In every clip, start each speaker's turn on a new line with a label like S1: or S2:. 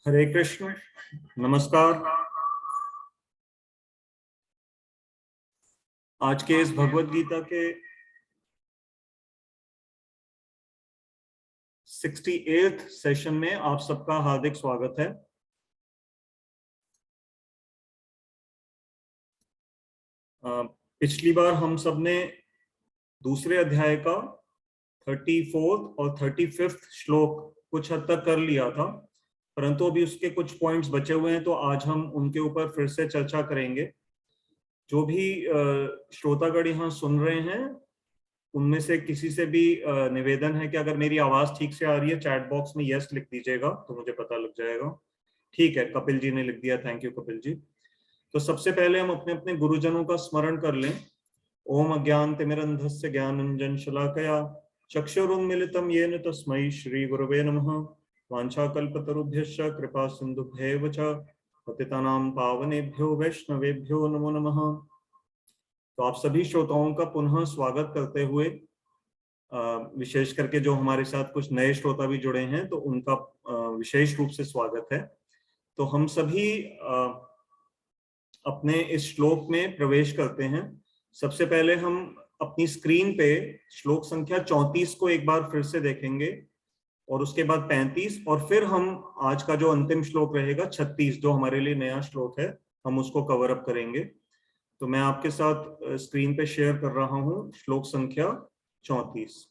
S1: हरे कृष्ण। नमस्कार। आज के इस भगवत गीता के 68th सेशन में आप सबका हार्दिक स्वागत है। पिछली बार हम सब ने दूसरे अध्याय का 34th और 35th श्लोक कुछ हद तक कर लिया था, परंतु अभी उसके कुछ पॉइंट्स बचे हुए हैं, तो आज हम उनके ऊपर फिर से चर्चा करेंगे। जो भी श्रोतागण यहाँ सुन रहे हैं, उनमें से किसी से भी निवेदन है कि अगर मेरी आवाज ठीक से आ रही है, चैट बॉक्स में यस लिख दीजिएगा तो मुझे पता लग जाएगा। ठीक है, कपिल जी ने लिख दिया, थैंक यू कपिल जी। तो सबसे पहले हम अपने अपने गुरुजनों का स्मरण कर लें। ओम अज्ञानतिमिरन्धस्य ज्ञानांजन शलाकया चक्षुरुन्मिलितं येन तस्मै श्री गुरवे नमः। वाञ्छाकल्पतरुभ्यश्च कृपा सिन्धुभ्येव च पतितानां पावनेभ्यो वैष्णवेभ्यो नमो नमः। तो आप सभी श्रोताओं का पुनः स्वागत करते हुए, विशेष करके जो हमारे साथ कुछ नए श्रोता भी जुड़े हैं, तो उनका विशेष रूप से स्वागत है। तो हम सभी अपने इस श्लोक में प्रवेश करते हैं। सबसे पहले हम अपनी स्क्रीन पे श्लोक संख्या 34 को एक बार फिर से देखेंगे, और उसके बाद 35, और फिर हम आज का जो अंतिम श्लोक रहेगा 36, जो हमारे लिए नया श्लोक है, हम उसको कवर अप करेंगे। तो मैं आपके साथ स्क्रीन पे शेयर कर रहा हूं श्लोक संख्या 34।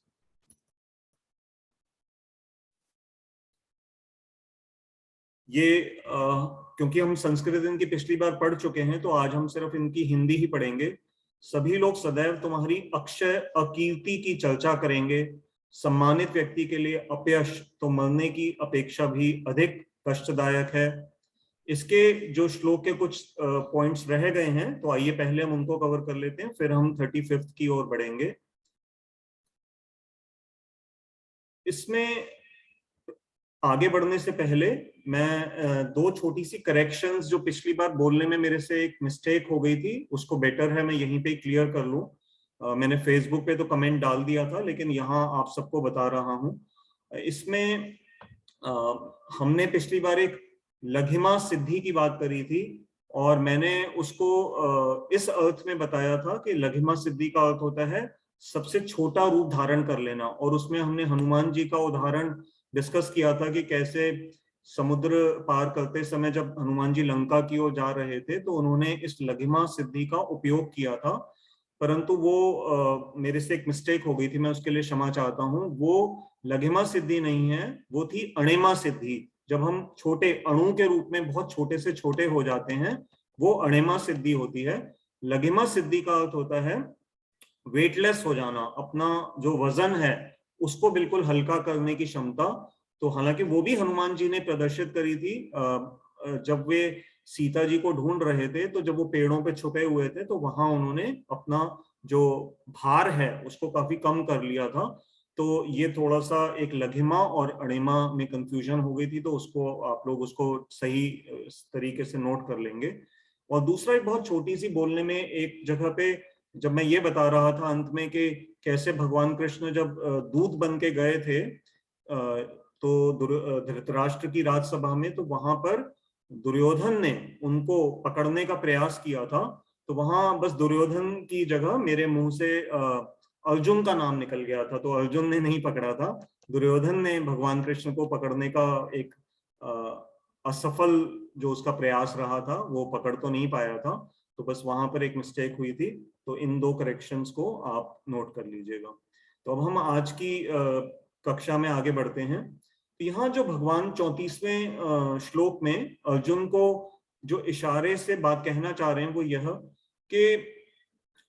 S1: ये क्योंकि हम संस्कृत इनकी पिछली बार पढ़ चुके हैं, तो आज हम सिर्फ इनकी हिंदी ही पढ़ेंगे। सभी लोग सदैव तुम्हारी अक्षय अकीर्ति की चर्चा करेंगे। सम्मानित व्यक्ति के लिए अपयश तो मरने की अपेक्षा भी अधिक कष्टदायक है। इसके जो श्लोक के कुछ पॉइंट्स रह गए हैं, तो आइए पहले हम उनको कवर कर लेते हैं, फिर हम 35th की ओर बढ़ेंगे। इसमें आगे बढ़ने से पहले मैं दो छोटी सी करेक्शंस, जो पिछली बार बोलने में मेरे से एक मिस्टेक हो गई थी, उसको बेटर है मैं यहीं पे क्लियर कर लूं। मैंने फेसबुक पे तो कमेंट डाल दिया था, लेकिन यहाँ आप सबको बता रहा हूं। इसमें हमने पिछली बार एक लघिमा सिद्धि की बात करी थी, और मैंने उसको इस अर्थ में बताया था कि लघिमा सिद्धि का अर्थ होता है सबसे छोटा रूप धारण कर लेना। और उसमें हमने हनुमान जी का उदाहरण डिस्कस किया था कि कैसे समुद्र पार करते समय जब हनुमान जी लंका की ओर जा रहे थे, तो उन्होंने इस लघिमा सिद्धि का उपयोग किया था। परंतु वो मेरे से एक मिस्टेक हो गई थी, मैं उसके लिए क्षमा चाहता हूँ। वो लघिमा सिद्धि नहीं है, वो थी अणिमा सिद्धि। जब हम छोटे अणु के रूप में बहुत छोटे से छोटे हो जाते हैं, वो अणिमा सिद्धि होती है। लघिमा सिद्धि का अर्थ होता है वेटलेस हो जाना, अपना जो वजन है उसको बिल्कुल हल्का करने की क्षमता। तो हालांकि वो भी हनुमान जी ने प्रदर्शित करी थी जब वे सीता जी को ढूंढ रहे थे, तो जब वो पेड़ों पे छुपे हुए थे, तो वहां उन्होंने अपना जो भार है उसको काफी कम कर लिया था। तो ये थोड़ा सा एक लघिमा और अणिमा में कंफ्यूजन हो गई थी, तो उसको आप लोग उसको सही तरीके से नोट कर लेंगे। और दूसरा, एक बहुत छोटी सी बोलने में एक जगह पे जब मैं ये बता रहा था अंत में कि कैसे भगवान कृष्ण जब दूत बन के गए थे तो धृतराष्ट्र की राजसभा में, तो वहां पर दुर्योधन ने उनको पकड़ने का प्रयास किया था। तो वहां बस दुर्योधन की जगह मेरे मुंह से अर्जुन का नाम निकल गया था, तो अर्जुन ने नहीं पकड़ा था, दुर्योधन ने भगवान कृष्ण को पकड़ने का एक असफल जो उसका प्रयास रहा था, वो पकड़ तो नहीं पाया था। तो बस वहां पर एक मिस्टेक हुई थी। तो इन दो करेक्शंस को आप नोट कर लीजिएगा। तो अब हम आज की कक्षा में आगे बढ़ते हैं। तो यहाँ जो भगवान 34वें श्लोक में अर्जुन को जो इशारे से बात कहना चाह रहे हैं, वो यह कि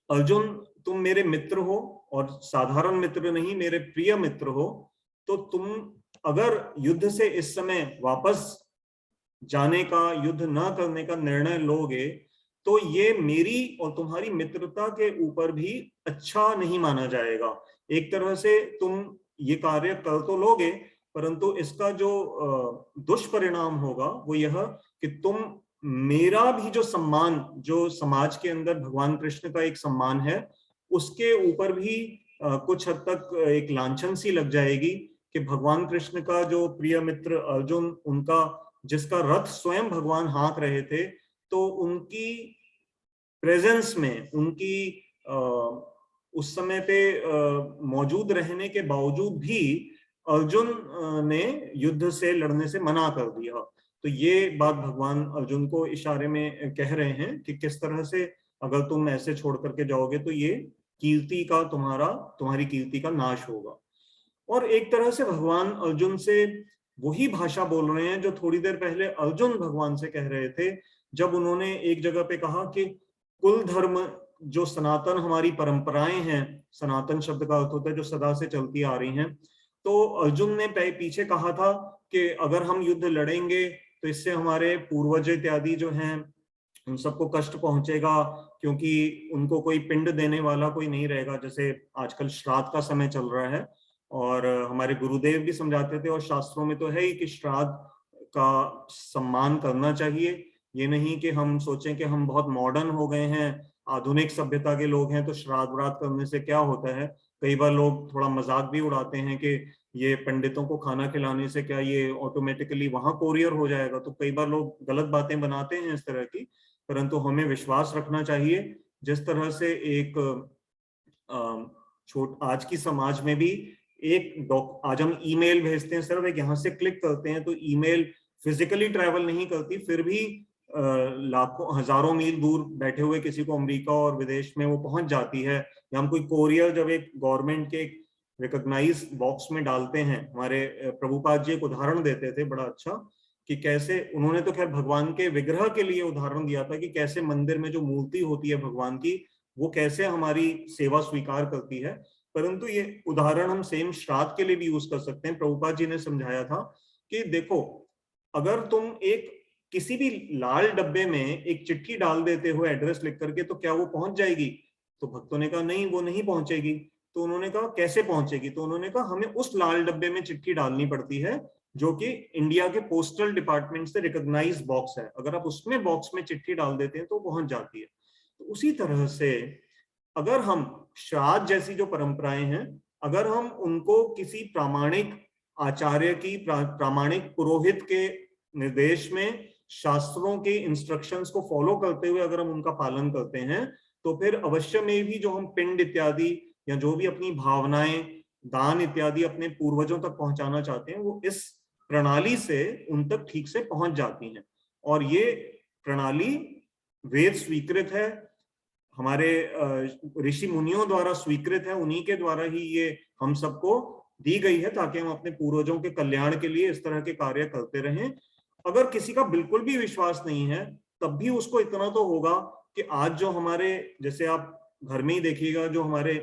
S1: अर्जुन, तुम मेरे मित्र हो, और साधारण मित्र नहीं, मेरे प्रिय मित्र हो। तो तुम अगर युद्ध से इस समय वापस जाने का, युद्ध न करने का निर्णय लोगे, तो ये मेरी और तुम्हारी मित्रता के ऊपर भी अच्छा नहीं माना जाएगा। एक तरह से तुम ये कार्य कर तो लोगे, परंतु इसका जो दुष्परिणाम होगा वो यह कि तुम मेरा भी जो सम्मान, जो समाज के अंदर भगवान कृष्ण का एक सम्मान है, उसके ऊपर भी कुछ हद तक एक लांछन सी लग जाएगी कि भगवान कृष्ण का जो प्रिय मित्र अर्जुन, उनका जिसका रथ स्वयं भगवान हाँक रहे थे, तो उनकी प्रेजेंस में, उनकी उस समय पे मौजूद रहने के बावजूद भी अर्जुन ने युद्ध से लड़ने से मना कर दिया। तो ये बात भगवान अर्जुन को इशारे में कह रहे हैं कि किस तरह से अगर तुम ऐसे छोड़ करके जाओगे तो ये कीर्ति का तुम्हारी कीर्ति का नाश होगा। और एक तरह से भगवान अर्जुन से वही भाषा बोल रहे हैं जो थोड़ी देर पहले अर्जुन भगवान से कह रहे थे, जब उन्होंने एक जगह पे कहा कि कुल धर्म, जो सनातन हमारी परंपराएं हैं, सनातन शब्द का अर्थ होता है जो सदा से चलती आ रही हैं, तो अर्जुन ने पीछे कहा था कि अगर हम युद्ध लड़ेंगे तो इससे हमारे पूर्वज इत्यादि जो हैं उन सबको कष्ट पहुंचेगा, क्योंकि उनको कोई पिंड देने वाला कोई नहीं रहेगा। जैसे आजकल श्राद्ध का समय चल रहा है, और हमारे गुरुदेव भी समझाते थे, और शास्त्रों में तो है ही कि श्राद्ध का सम्मान करना चाहिए। ये नहीं कि हम सोचें कि हम बहुत मॉडर्न हो गए हैं, आधुनिक सभ्यता के लोग हैं, तो श्राद्ध व्राद्ध करने से क्या होता है। कई बार लोग थोड़ा मजाक भी उड़ाते हैं कि ये पंडितों को खाना खिलाने से क्या ये ऑटोमेटिकली वहां कोरियर हो जाएगा। तो कई बार लोग गलत बातें बनाते हैं इस तरह की, परंतु हमें विश्वास रखना चाहिए। जिस तरह से एक आज की समाज में भी आज हम ईमेल भेजते हैं, सिर्फ एक यहाँ से क्लिक करते हैं तो ईमेल फिजिकली ट्रैवल नहीं करती, फिर भी लाखों हजारों मील दूर बैठे हुए किसी को अमेरिका और विदेश में वो पहुंच जाती है। या हम कोई कोरियर जब एक गवर्नमेंट के रिकॉग्नाइज बॉक्स में डालते हैं, हमारे प्रभुपाद जी एक उदाहरण देते थे बड़ा अच्छा, कि कैसे उन्होंने तो खैर भगवान के विग्रह के लिए उदाहरण दिया था कि कैसे मंदिर में जो मूर्ति होती है भगवान की, वो कैसे हमारी सेवा स्वीकार करती है। परंतु ये उदाहरण हम सेम श्राद्ध के लिए भी यूज कर सकते हैं। प्रभुपाद जी ने समझाया था कि देखो, अगर तुम एक किसी भी लाल डब्बे में एक चिट्ठी डाल देते हो एड्रेस लिख करके, तो क्या वो पहुंच जाएगी? तो भक्तों ने कहा नहीं, वो नहीं पहुंचेगी। तो उन्होंने कहा कैसे पहुंचेगी? तो उन्होंने कहा हमें उस लाल डब्बे में चिट्ठी डालनी पड़ती है जो कि इंडिया के पोस्टल डिपार्टमेंट से रिकॉग्नाइज बॉक्स है। अगर आप उसमें बॉक्स में चिट्ठी डाल देते हैं तो पहुंच जाती है। तो उसी तरह से अगर हम श्राद्ध जैसी जो परंपराएं हैं, अगर हम उनको किसी प्रामाणिक आचार्य की, प्रामाणिक पुरोहित के निर्देश में, शास्त्रों के इंस्ट्रक्शंस को फॉलो करते हुए अगर हम उनका पालन करते हैं, तो फिर अवश्य में भी जो हम पिंड इत्यादि या जो भी अपनी भावनाएं, दान इत्यादि अपने पूर्वजों तक पहुंचाना चाहते हैं, वो इस प्रणाली से उन तक ठीक से पहुंच जाती हैं। और ये प्रणाली वेद स्वीकृत है, हमारे ऋषि मुनियों द्वारा स्वीकृत है, उन्हीं के द्वारा ही ये हम सबको दी गई है, ताकि हम अपने पूर्वजों के कल्याण के लिए इस तरह के कार्य करते रहें। अगर किसी का बिल्कुल भी विश्वास नहीं है, तब भी उसको इतना तो होगा कि आज जो हमारे, जैसे आप घर में ही देखिएगा, जो हमारे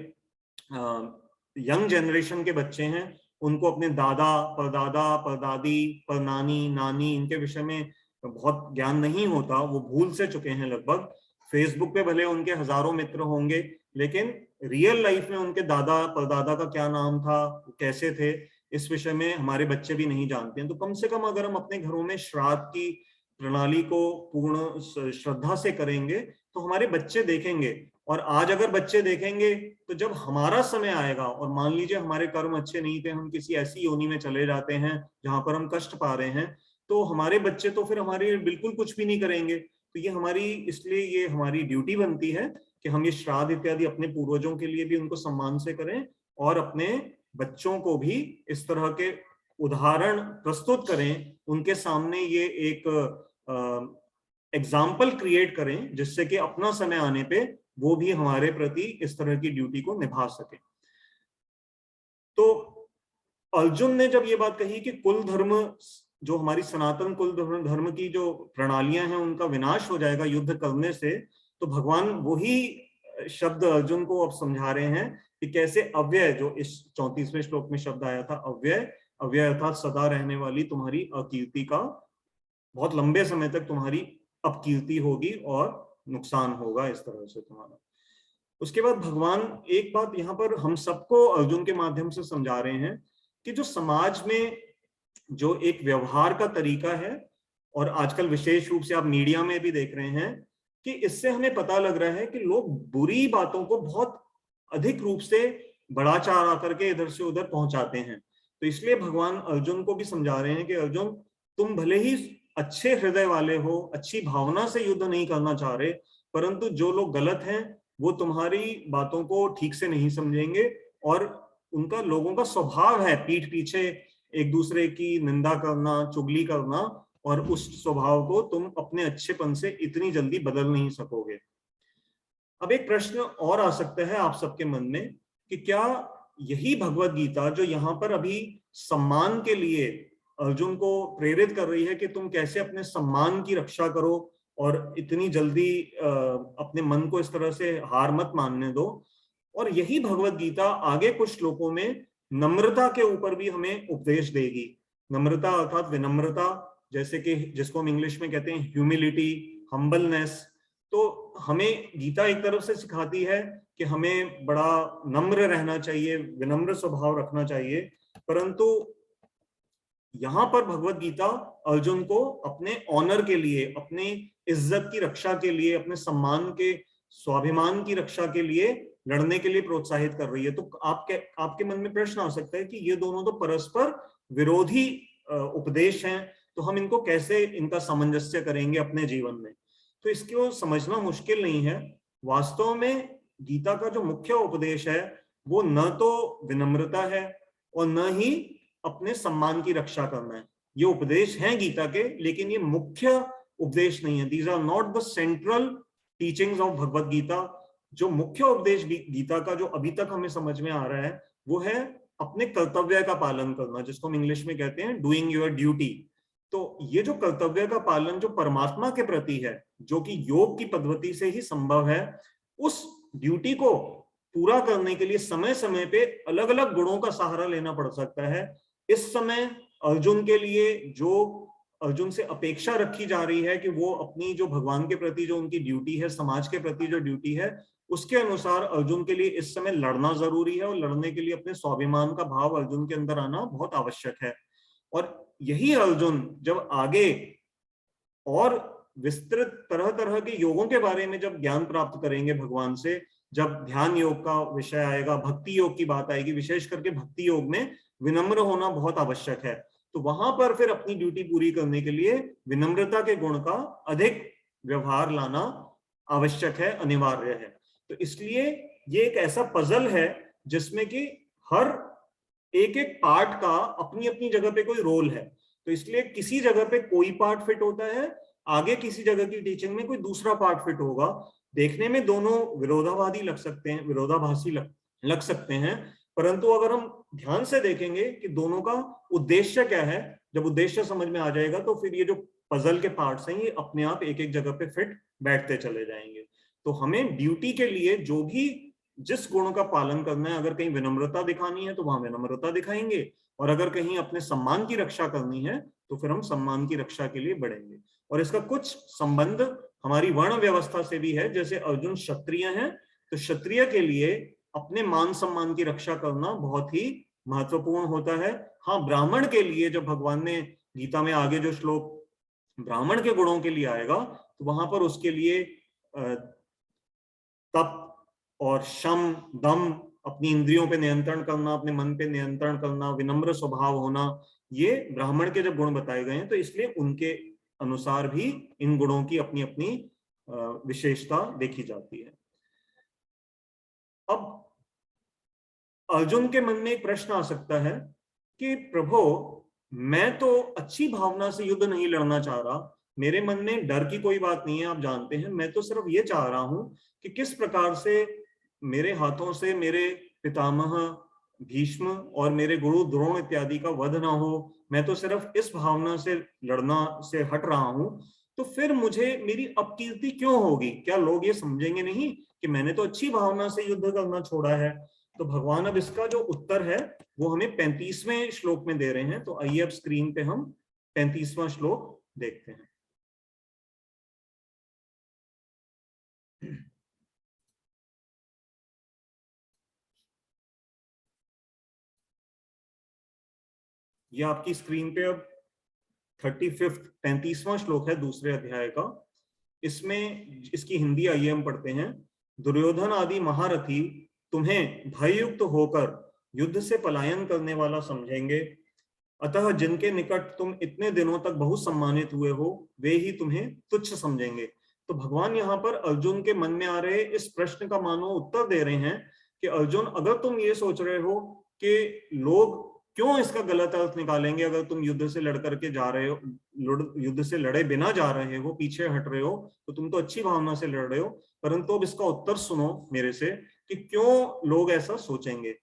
S1: यंग जनरेशन के बच्चे हैं, उनको अपने दादा, परदादा, परदादी, परनानी, नानी, इनके विषय में बहुत ज्ञान नहीं होता, वो भूल से चुके हैं लगभग। फेसबुक पे भले उनके हजारों मित्र होंगे, लेकिन रियल लाइफ में उनके दादा परदादा का क्या नाम था, कैसे थे, इस विषय में हमारे बच्चे भी नहीं जानते हैं। तो कम से कम अगर हम अपने घरों में श्राद्ध की प्रणाली को पूर्ण श्रद्धा से करेंगे तो हमारे बच्चे देखेंगे। और आज अगर बच्चे देखेंगे तो जब हमारा समय आएगा, और मान लीजिए हमारे कर्म अच्छे नहीं थे, हम किसी ऐसी योनि में चले जाते हैं जहां पर हम कष्ट पा रहे हैं, तो हमारे बच्चे तो फिर हमारे बिल्कुल कुछ भी नहीं करेंगे। तो ये हमारी, इसलिए ये हमारी ड्यूटी बनती है कि हम ये श्राद्ध इत्यादि अपने पूर्वजों के लिए भी उनको सम्मान से करें, और अपने बच्चों को भी इस तरह के उदाहरण प्रस्तुत करें, उनके सामने ये एक एग्जाम्पल क्रिएट करें, जिससे कि अपना समय आने पे वो भी हमारे प्रति इस तरह की ड्यूटी को निभा सके। तो अर्जुन ने जब ये बात कही कि कुल धर्म, जो हमारी सनातन कुल धर्म की जो प्रणालियां हैं, उनका विनाश हो जाएगा युद्ध करने से, तो भगवान वही शब्द अर्जुन को अब समझा रहे हैं कि कैसे अव्यय, जो इस 34वें श्लोक में शब्द आया था अव्यय, अव्यय अर्थात सदा रहने वाली तुम्हारी अकीर्ति का, बहुत लंबे समय तक तुम्हारी अपकीर्ति होगी और नुकसान होगा इस तरह से तुम्हारा। उसके बाद भगवान एक बात यहाँ पर हम सबको अर्जुन के माध्यम से समझा रहे हैं कि जो समाज में जो एक व्यवहार का तरीका है, और आजकल विशेष रूप से आप मीडिया में भी देख रहे हैं कि इससे हमें पता लग रहा है कि लोग बुरी बातों को बहुत अधिक रूप से बढ़ा चढ़ा करके इधर से उधर पहुंचाते हैं। तो इसलिए भगवान अर्जुन को भी समझा रहे हैं कि अर्जुन, तुम भले ही अच्छे हृदय वाले हो, अच्छी भावना से युद्ध नहीं करना चाह रहे, परंतु जो लोग गलत हैं वो तुम्हारी बातों को ठीक से नहीं समझेंगे, और उनका, लोगों का स्वभाव है पीठ पीछे एक दूसरे की निंदा करना, चुगली करना, और उस स्वभाव को तुम अपने अच्छेपन से इतनी जल्दी बदल नहीं सकोगे। अब एक प्रश्न और आ सकता है आप सबके मन में कि क्या यही भगवत गीता जो यहाँ पर अभी सम्मान के लिए अर्जुन को प्रेरित कर रही है कि तुम कैसे अपने सम्मान की रक्षा करो और इतनी जल्दी अपने मन को इस तरह से हार मत मानने दो, और यही भगवत गीता आगे कुछ श्लोकों में नम्रता के ऊपर भी हमें उपदेश देगी। नम्रता अर्थात विनम्रता, जैसे कि जिसको हम इंग्लिश में कहते हैं ह्यूमिलिटी, हम्बलनेस। तो हमें गीता एक तरफ से सिखाती है कि हमें बड़ा नम्र रहना चाहिए, विनम्र स्वभाव रखना चाहिए, परंतु यहां पर भगवत गीता अर्जुन को अपने ऑनर के लिए, अपने इज्जत की रक्षा के लिए, अपने सम्मान के, स्वाभिमान की रक्षा के लिए लड़ने के लिए प्रोत्साहित कर रही है। तो आपके मन में प्रश्न आ सकता है कि ये दोनों तो परस्पर विरोधी उपदेश हैं, तो हम इनको कैसे, इनका सामंजस्य करेंगे अपने जीवन में? तो इसको समझना मुश्किल नहीं है। वास्तव में गीता का जो मुख्य उपदेश है वो न तो विनम्रता है और न ही अपने सम्मान की रक्षा करना है। ये उपदेश हैं गीता के, लेकिन ये मुख्य उपदेश नहीं है। These are not the central teachings of Bhagavad Gita. जो मुख्य उपदेश गीता का जो अभी तक हमें समझ में आ रहा है वो है अपने कर्तव्य का पालन करना, जिसको हम इंग्लिश में कहते हैं डूइंग योर ड्यूटी। तो ये जो कर्तव्य का पालन जो परमात्मा के प्रति है, जो कि योग की पद्धति से ही संभव है, उस ड्यूटी को पूरा करने के लिए समय समय पे अलग अलग गुणों का सहारा लेना पड़ सकता है। इस समय अर्जुन के लिए जो अर्जुन से अपेक्षा रखी जा रही है कि वो अपनी जो भगवान के प्रति जो उनकी ड्यूटी है, समाज के प्रति जो ड्यूटी है, उसके अनुसार अर्जुन के लिए इस समय लड़ना जरूरी है, और लड़ने के लिए अपने स्वाभिमान का भाव अर्जुन के अंदर आना बहुत आवश्यक है। और यही अर्जुन जब आगे और विस्तृत तरह तरह के योगों के बारे में जब ज्ञान प्राप्त करेंगे भगवान से, जब ध्यान योग का विषय आएगा, भक्ति योग की बात आएगी, विशेष करके भक्ति योग में विनम्र होना बहुत आवश्यक है, तो वहां पर फिर अपनी ड्यूटी पूरी करने के लिए विनम्रता के गुण का अधिक व्यवहार लाना आवश्यक है, अनिवार्य है। तो इसलिए ये एक ऐसा पजल है जिसमें कि हर एक एक पार्ट का अपनी अपनी जगह पे कोई रोल है। तो इसलिए किसी जगह पे कोई पार्ट फिट होता है, आगे किसी जगह की टीचिंग में कोई दूसरा पार्ट फिट होगा। देखने में दोनों विरोधाभासी लग सकते हैं, लग सकते हैं, परंतु अगर हम ध्यान से देखेंगे कि दोनों का उद्देश्य क्या है, जब उद्देश्य समझ में आ जाएगा तो फिर ये जो पजल के पार्ट्स हैं ये अपने आप एक एक जगह पे फिट बैठते चले जाएंगे। तो हमें ड्यूटी के लिए जो भी जिस गुण का पालन करना है, अगर कहीं विनम्रता दिखानी है तो वहां विनम्रता दिखाएंगे, और अगर कहीं अपने सम्मान की रक्षा करनी है तो फिर हम सम्मान की रक्षा के लिए बढ़ेंगे। और इसका कुछ संबंध हमारी वर्ण व्यवस्था से भी है। जैसे अर्जुन क्षत्रिय हैं, तो क्षत्रिय के लिए अपने मान सम्मान की रक्षा करना बहुत ही महत्वपूर्ण होता है। हाँ, ब्राह्मण के लिए जब भगवान ने गीता में आगे जो श्लोक ब्राह्मण के गुणों के लिए आएगा तो वहां पर उसके लिए तप और शम, दम, अपनी इंद्रियों पे नियंत्रण करना, अपने मन पे नियंत्रण करना, विनम्र स्वभाव होना, ये ब्राह्मण के जब गुण बताए गए हैं तो इसलिए उनके अनुसार भी इन गुणों की अपनी अपनी विशेषता देखी जाती है। अब अर्जुन के मन में एक प्रश्न आ सकता है कि प्रभु, मैं तो अच्छी भावना से युद्ध नहीं लड़ना चाह रहा, मेरे मन में डर की कोई बात नहीं है, आप जानते हैं, मैं तो सिर्फ ये चाह रहा हूं कि किस प्रकार से मेरे हाथों से मेरे पितामह भीष्म और मेरे गुरु द्रोण इत्यादि का वध ना हो, मैं तो सिर्फ इस भावना से लड़ना से हट रहा हूं, तो फिर मुझे मेरी अपकीर्ति क्यों होगी? क्या लोग ये समझेंगे नहीं कि मैंने तो अच्छी भावना से युद्ध करना छोड़ा है? तो भगवान अब इसका जो उत्तर है वो हमें 35वें श्लोक में दे रहे हैं। तो आइए अब स्क्रीन पे हम 35वां श्लोक देखते हैं। ये आपकी स्क्रीन पे अब 35वां श्लोक है दूसरे अध्याय का। इसमें इसकी हिंदी आइए हम पढ़ते हैं। दुर्योधन आदि महारथी तुम्हें भययुक्त होकर युद्ध से पलायन करने वाला समझेंगे, अतः जिनके निकट तुम इतने दिनों तक बहुत सम्मानित हुए हो वे ही तुम्हें तुच्छ समझेंगे। तो भगवान यहाँ पर अर्जुन के मन में आ रहे इस प्रश्न का मानो उत्तर दे रहे हैं कि अर्जुन, अगर तुम ये सोच रहे हो कि लोग क्यों इसका गलत अर्थ निकालेंगे, अगर तुम युद्ध से लड़ करके जा रहे हो, युद्ध से लड़े बिना जा रहे हो, पीछे हट रहे हो, तो तुम तो अच्छी भावना से लड़ रहे हो, परंतु अब इसका उत्तर सुनो मेरे से कि क्यों लोग ऐसा सोचेंगे।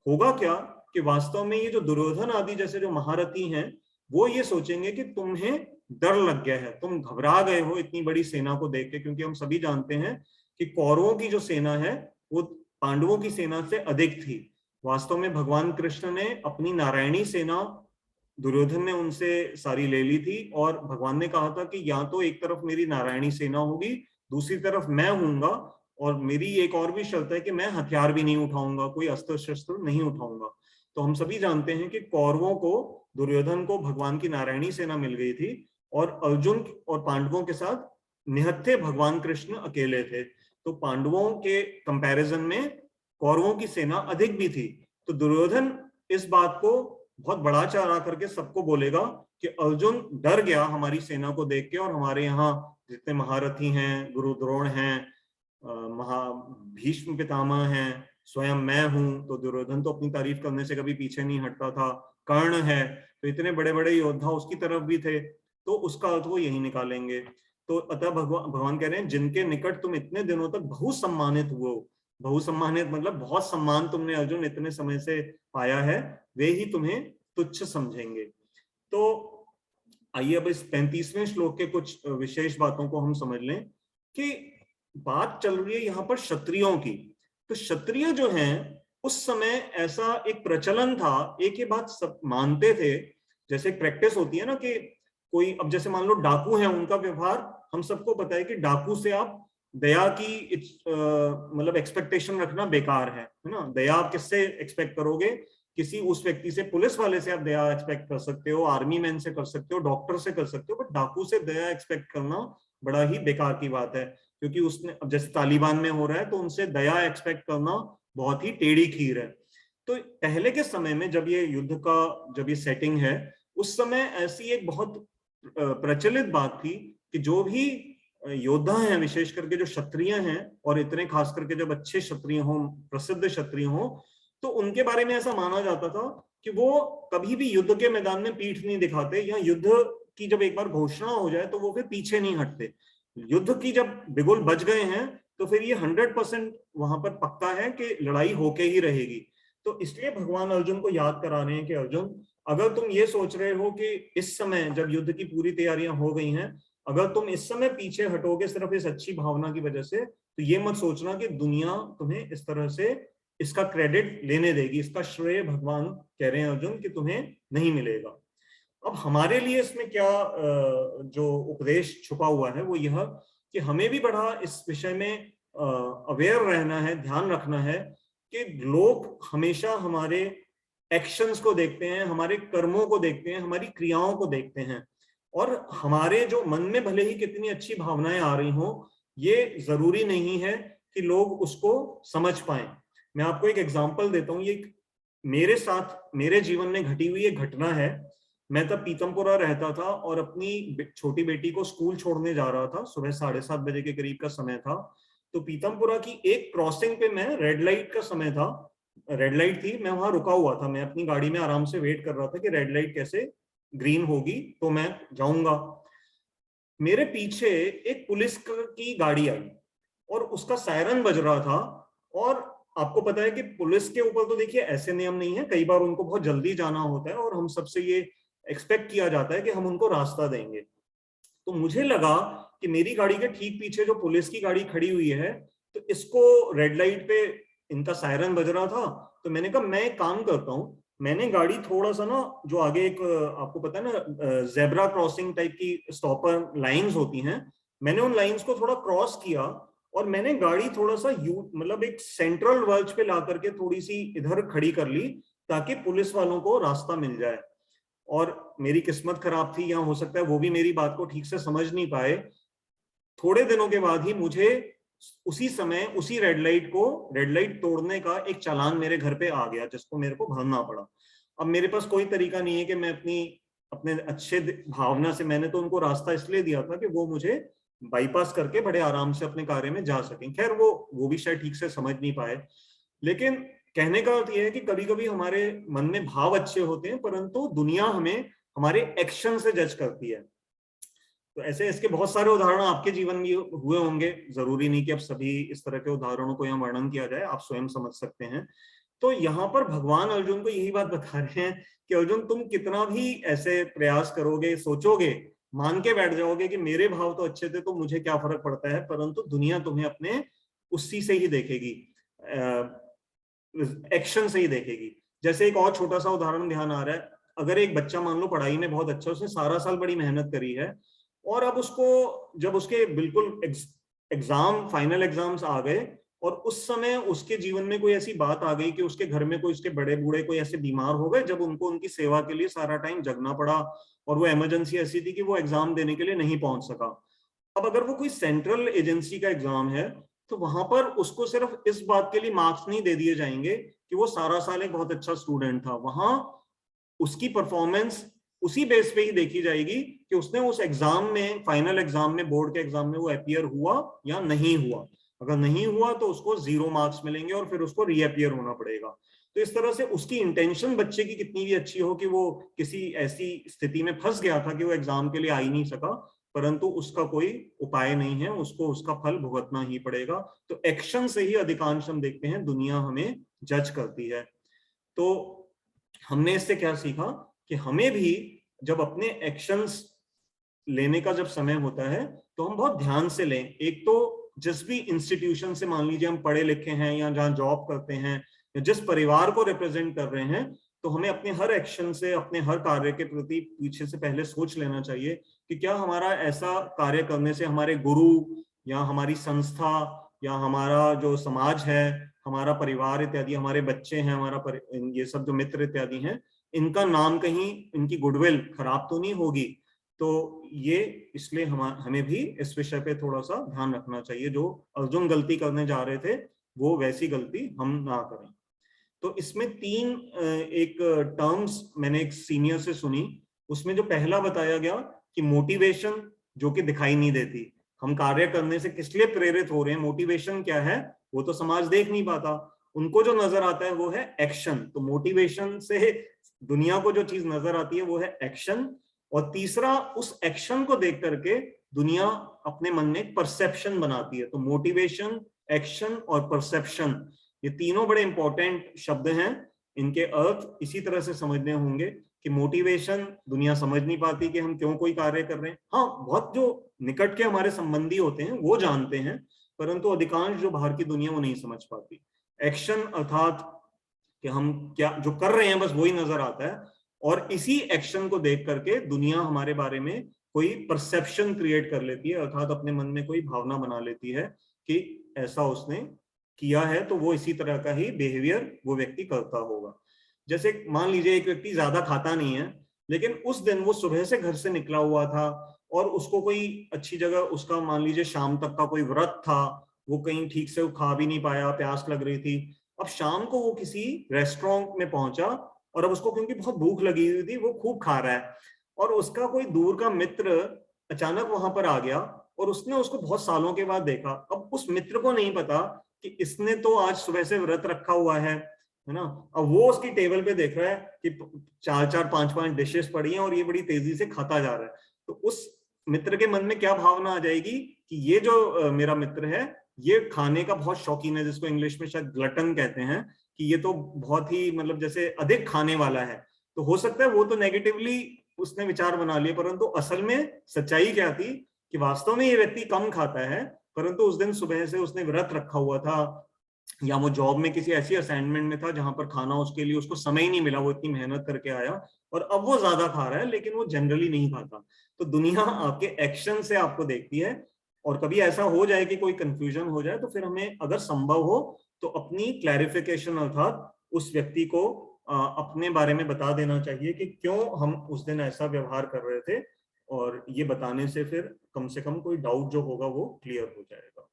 S1: होगा क्या कि वास्तव में ये जो दुर्योधन आदि जैसे जो महारथी हैं वो ये सोचेंगे कि तुम्हें डर लग गया है, तुम घबरा गए हो इतनी बड़ी सेना को देख के, क्योंकि हम सभी जानते हैं कि कौरवों की जो सेना है वो पांडवों की सेना से अधिक थी। वास्तव में भगवान कृष्ण ने अपनी नारायणी सेना दुर्योधन ने उनसे सारी ले ली थी, और भगवान ने कहा था कि या तो एक तरफ मेरी नारायणी सेना होगी, दूसरी तरफ मैं हूंगा, और मेरी एक और भी शर्त है कि मैं हथियार भी नहीं उठाऊंगा, कोई अस्त्र शस्त्र नहीं उठाऊंगा। तो हम सभी जानते हैं कि कौरवों को, दुर्योधन को भगवान की नारायणी सेना मिल गई थी, और अर्जुन और पांडवों के साथ निहत्थे भगवान कृष्ण अकेले थे। तो पांडवों के कंपैरिजन में कौरवों की सेना अधिक भी थी। तो दुर्योधन इस बात को बहुत बड़ा चढ़ा करके सबको बोलेगा कि अर्जुन डर गया हमारी सेना को देख के, और हमारे यहाँ जितने महारथी हैं, गुरु द्रोण हैं, महा भीष्म पितामह हैं, स्वयं मैं हूं, तो दुर्योधन तो अपनी तारीफ करने से कभी पीछे नहीं हटता था, कर्ण है, तो इतने बड़े बड़े योद्धा उसकी तरफ भी थे, तो उसका अर्थ वो यही निकालेंगे। तो अतः भगवान कह रहे हैं जिनके निकट तुम इतने दिनों तक बहुत सम्मानित हुए हो, बहुत सम्मानित मतलब बहुत सम्मान तुमने अर्जुन इतने समय से पाया है, वे ही तुम्हें तुच्छ समझेंगे। तो आइए अब इस 35वें श्लोक के कुछ विशेष बातों को हम समझ लें कि बात चल रही है यहाँ पर क्षत्रियों की। तो क्षत्रिय जो हैं उस समय ऐसा एक प्रचलन था, एक ये बात सब मानते थे, जैसे एक प्रैक्टिस होती है ना कि कोई, अब जैसे मान लो डाकू है, उनका व्यवहार हम सबको पता है कि डाकू से आप दया की मतलब एक्सपेक्टेशन रखना बेकार है ना। दया आप किससे एक्सपेक्ट करोगे, किसी उस व्यक्ति से, पुलिस वाले से आप दया एक्सपेक्ट कर सकते हो, आर्मी मैन से कर सकते हो, डॉक्टर से कर सकते हो, बट डाकू से दया एक्सपेक्ट करना बड़ा ही बेकार की बात है, क्योंकि उसने, अब जैसे तालिबान में हो रहा है, तो उनसे दया एक्सपेक्ट करना बहुत ही टेढ़ी खीर है। तो पहले के समय में जब ये युद्ध का, जब ये सेटिंग है, उस समय ऐसी एक बहुत प्रचलित बात थी कि जो भी योद्धा हैं, विशेष करके जो क्षत्रिय हैं, और इतने खास करके जब अच्छे क्षत्रिय हों, प्रसिद्ध क्षत्रिय हों, तो उनके बारे में ऐसा माना जाता था कि वो कभी भी युद्ध के मैदान में पीठ नहीं दिखाते, या युद्ध की जब एक बार घोषणा हो जाए तो वो फिर पीछे नहीं हटते। युद्ध की जब बिगुल बज गए हैं तो फिर ये 100% वहां पर पक्का है कि लड़ाई होके ही रहेगी। तो इसलिए भगवान अर्जुन को याद करा रहे हैं कि अर्जुन, अगर तुम ये सोच रहे हो कि इस समय जब युद्ध की पूरी तैयारियां हो गई हैं, अगर तुम इस समय पीछे हटोगे सिर्फ इस अच्छी भावना की वजह से, तो ये मत सोचना कि दुनिया तुम्हें इस तरह से इसका क्रेडिट लेने देगी, इसका श्रेय भगवान कह रहे हैं अर्जुन कि तुम्हें नहीं मिलेगा। अब हमारे लिए इसमें क्या जो उपदेश छुपा हुआ है वो यह कि हमें भी बड़ा इस विषय में अवेयर रहना है, ध्यान रखना है कि लोग हमेशा हमारे एक्शंस को देखते हैं, हमारे कर्मों को देखते हैं, हमारी क्रियाओं को देखते हैं, और हमारे जो मन में भले ही कितनी अच्छी भावनाएं आ रही हों, ये जरूरी नहीं है कि लोग उसको समझ पाए। मैं आपको एक एग्जांपल देता हूँ, ये मेरे साथ, मेरे जीवन में घटी हुई एक घटना है। मैं तब पीतमपुरा रहता था और अपनी छोटी बेटी को स्कूल छोड़ने जा रहा था, सुबह 7:30 बजे के करीब का समय था। तो पीतमपुरा की एक क्रॉसिंग पे, मैं, रेड लाइट का समय था, रेड लाइट थी, मैं वहां रुका हुआ था, मैं अपनी गाड़ी में आराम से वेट कर रहा था कि रेड लाइट कैसे ग्रीन होगी तो मैं जाऊंगा। मेरे पीछे एक पुलिस की गाड़ी आई और उसका सायरन बज रहा था, और आपको पता है कि पुलिस के ऊपर तो देखिए ऐसे नियम नहीं है, कई बार उनको बहुत जल्दी जाना होता है और हम सबसे ये एक्सपेक्ट किया जाता है कि हम उनको रास्ता देंगे। तो मुझे लगा कि मेरी गाड़ी के ठीक पीछे जो पुलिस की गाड़ी खड़ी हुई है, तो इसको रेड लाइट पे इनका सायरन बज रहा था, तो मैंने कहा मैं एक काम करता हूँ, मैंने गाड़ी थोड़ा सा ना, जो आगे एक, आपको पता है ना, जेब्रा क्रॉसिंग टाइप की स्टॉपर लाइंस होती हैं, मैंने उन लाइंस को थोड़ा क्रॉस किया, और मैंने गाड़ी थोड़ा सा मतलब एक सेंट्रल वर्ज पे ला करके थोड़ी सी इधर खड़ी कर ली, ताकि पुलिस वालों को रास्ता मिल जाए। और मेरी किस्मत खराब थी, या हो सकता है वो भी मेरी बात को ठीक से समझ नहीं पाए। थोड़े दिनों के बाद ही मुझे उसी समय उसी रेड लाइट तोड़ने का एक चालान मेरे घर पे आ गया, जिसको मेरे को भरना पड़ा। अब मेरे पास कोई तरीका नहीं है कि मैं अपने अच्छे भावना से, मैंने तो उनको रास्ता इसलिए दिया था कि वो मुझे बाईपास करके बड़े आराम से अपने कार्य में जा सकें। खैर वो भी शायद ठीक से समझ नहीं पाए, लेकिन कहने का अर्थ यह है कि कभी कभी हमारे मन में भाव अच्छे होते हैं, परंतु दुनिया हमें हमारे एक्शन से जज करती है। तो ऐसे इसके बहुत सारे उदाहरण आपके जीवन में हुए होंगे, जरूरी नहीं कि अब सभी इस तरह के उदाहरणों को यहाँ वर्णन किया जाए, आप स्वयं समझ सकते हैं। तो यहाँ पर भगवान अर्जुन को यही बात बता रहे हैं कि अर्जुन, तुम कितना भी ऐसे प्रयास करोगे, सोचोगे, मान के बैठ जाओगे कि मेरे भाव तो अच्छे थे तो मुझे क्या फर्क पड़ता है, परंतु दुनिया तुम्हें अपने उसी से ही देखेगी, एक्शन से ही देखेगी। जैसे एक और छोटा सा उदाहरण ध्यान आ रहा है, अगर एक बच्चा मान लो पढ़ाई में बहुत अच्छा, उसने सारा साल बड़ी मेहनत करी है, और अब उसको जब उसके बिल्कुल एग्जाम, फाइनल एग्जाम्स आ गए, और उस समय उसके जीवन में कोई ऐसी बात आ गई कि उसके घर में कोई उसके बड़े बूढ़े कोई ऐसे बीमार हो गए, जब उनको उनकी सेवा के लिए सारा टाइम जगना पड़ा, और वो इमरजेंसी ऐसी थी कि वो एग्जाम देने के लिए नहीं पहुंच सका। अब अगर वो कोई सेंट्रल एजेंसी का एग्जाम है, तो वहां पर उसको सिर्फ इस बात के लिए मार्क्स नहीं दे दिए जाएंगे कि वो सारा साल एक बहुत अच्छा स्टूडेंट था, वहां उसकी परफॉर्मेंस उसी बेस पे ही देखी जाएगी कि उसने उस एग्जाम में, फाइनल एग्जाम में, बोर्ड के एग्जाम में वो अपीयर हुआ या नहीं हुआ। अगर नहीं हुआ तो उसको 0 मार्क्स मिलेंगे और फिर उसको रीअपियर होना पड़ेगा। तो इस तरह से उसकी इंटेंशन बच्चे की कितनी भी अच्छी हो कि वो किसी ऐसी स्थिति में फंस गया था कि वो एग्जाम के लिए आ ही नहीं सका, परंतु उसका कोई उपाय नहीं है, उसको उसका फल भुगतना ही पड़ेगा। तो एक्शन से ही अधिकांश हम देखते हैं दुनिया हमें जज करती है। तो हमने इससे क्या सीखा कि हमें भी जब अपने एक्शंस लेने का जब समय होता है तो हम बहुत ध्यान से लें। एक तो जिस भी इंस्टीट्यूशन से, मान लीजिए हम पढ़े लिखे हैं या जहां जॉब करते हैं या जिस परिवार को रिप्रेजेंट कर रहे हैं, तो हमें अपने हर एक्शन से, अपने हर कार्य के प्रति पीछे से पहले सोच लेना चाहिए कि क्या हमारा ऐसा कार्य करने से हमारे गुरु या हमारी संस्था या हमारा जो समाज है, हमारा परिवार इत्यादि, हमारे बच्चे हैं, ये सब जो मित्र इत्यादि हैं, इनका नाम कहीं, इनकी गुडविल खराब तो नहीं होगी। तो ये इसलिए हमें भी इस विषय पे थोड़ा सा ध्यान रखना चाहिए। जो अर्जुन गलती करने जा रहे थे वो वैसी गलती हम ना करें। तो इसमें 3 एक टर्म्स मैंने एक सीनियर से सुनी, उसमें जो पहला बताया गया कि मोटिवेशन, जो कि दिखाई नहीं देती, हम कार्य करने से किस लिए प्रेरित हो रहे हैं, मोटिवेशन क्या है वो तो समाज देख नहीं पाता, उनको जो नजर आता है वो है एक्शन। तो मोटिवेशन से दुनिया को जो चीज नजर आती है वो है एक्शन। और तीसरा, उस एक्शन को देख करके दुनिया अपने मन में एक परसेप्शन बनाती है। तो मोटिवेशन, एक्शन और परसेप्शन, ये तीनों बड़े इंपॉर्टेंट शब्द हैं। इनके अर्थ इसी तरह से समझने होंगे कि मोटिवेशन दुनिया समझ नहीं पाती कि हम क्यों कोई कार्य कर रहे हैं। हाँ, बहुत जो निकट के हमारे संबंधी होते हैं वो जानते हैं, परंतु अधिकांश जो बाहर की दुनिया वो नहीं समझ पाती। एक्शन अर्थात कि हम क्या जो कर रहे हैं बस वही नजर आता है, और इसी एक्शन को देख करके दुनिया हमारे बारे में कोई परसेप्शन क्रिएट कर लेती है, अर्थात अपने मन में कोई भावना बना लेती है कि ऐसा उसने किया है तो वो इसी तरह का ही बिहेवियर वो व्यक्ति करता होगा। जैसे मान लीजिए एक व्यक्ति ज्यादा खाता नहीं है, लेकिन उस दिन वो सुबह से घर से निकला हुआ था और उसको कोई अच्छी जगह, उसका मान लीजिए शाम तक का कोई व्रत था, वो कहीं ठीक से खा भी नहीं पाया, प्यास लग रही थी। अब शाम को वो किसी रेस्टोरेंट में पहुंचा और अब उसको क्योंकि बहुत भूख लगी हुई थी, वो खूब खा रहा है, और उसका कोई दूर का मित्र अचानक वहां पर आ गया और उसने उसको बहुत सालों के बाद देखा। अब उस मित्र को नहीं पता कि इसने तो आज सुबह से व्रत रखा हुआ है ना। अब वो उसकी टेबल पे देख रहा है कि 4-4 5-5 डिशेस पड़ी हैं और ये बड़ी तेजी से खाता जा रहा है। तो उस मित्र के मन में क्या भावना आ जाएगी कि ये जो मेरा मित्र है ये खाने का बहुत शौकीन है, जिसको इंग्लिश में शायद ग्लटन कहते हैं, कि ये तो बहुत ही मतलब जैसे अधिक खाने वाला है। तो हो सकता है वो तो नेगेटिवली उसने विचार बना लिए, परंतु असल में सच्चाई क्या थी कि वास्तव में ये व्यक्ति कम खाता है, परंतु उस दिन सुबह से उसने व्रत रखा हुआ था, या वो जॉब में किसी ऐसी असाइनमेंट में था जहां पर खाना उसके लिए उसको समय ही नहीं मिला, वो इतनी मेहनत करके आया और अब वो ज्यादा खा रहा है, लेकिन वो जनरली नहीं खाता। तो दुनिया आपके एक्शन से आपको देखती है, और कभी ऐसा हो जाए कि कोई कंफ्यूजन हो जाए तो फिर हमें अगर संभव हो तो अपनी क्लैरिफिकेशन अर्थात उस व्यक्ति को अपने बारे में बता देना चाहिए कि क्यों हम उस दिन ऐसा व्यवहार कर रहे थे, और ये बताने से फिर कम से कम कोई डाउट जो होगा वो क्लियर हो जाएगा।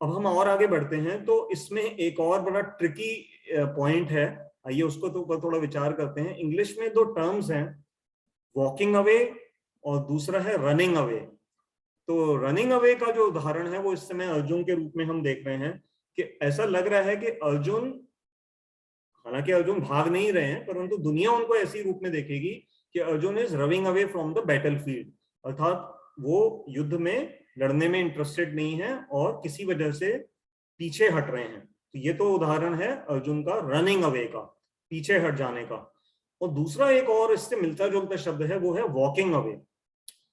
S1: अब हम और आगे बढ़ते हैं, तो इसमें एक और बड़ा ट्रिकी पॉइंट है, आइए उसको तो ऊपर थोड़ा विचार करते हैं। इंग्लिश में दो टर्म्स हैं, वॉकिंग अवे और दूसरा है रनिंग अवे। तो रनिंग अवे का जो उदाहरण है वो इस समय अर्जुन के रूप में हम देख रहे हैं कि ऐसा लग रहा है कि अर्जुन, हालांकि अर्जुन भाग नहीं रहे हैं, परंतु दुनिया उनको ऐसी रूप में देखेगी कि Arjun is running away from the battlefield, अर्थात वो युद्ध में लड़ने में इंटरेस्टेड नहीं है और किसी वजह से पीछे हट रहे हैं। तो ये तो उदाहरण है अर्जुन का रनिंग अवे का, पीछे हट जाने का। और दूसरा एक और इससे मिलता जुलता शब्द है, वो है वॉकिंग अवे।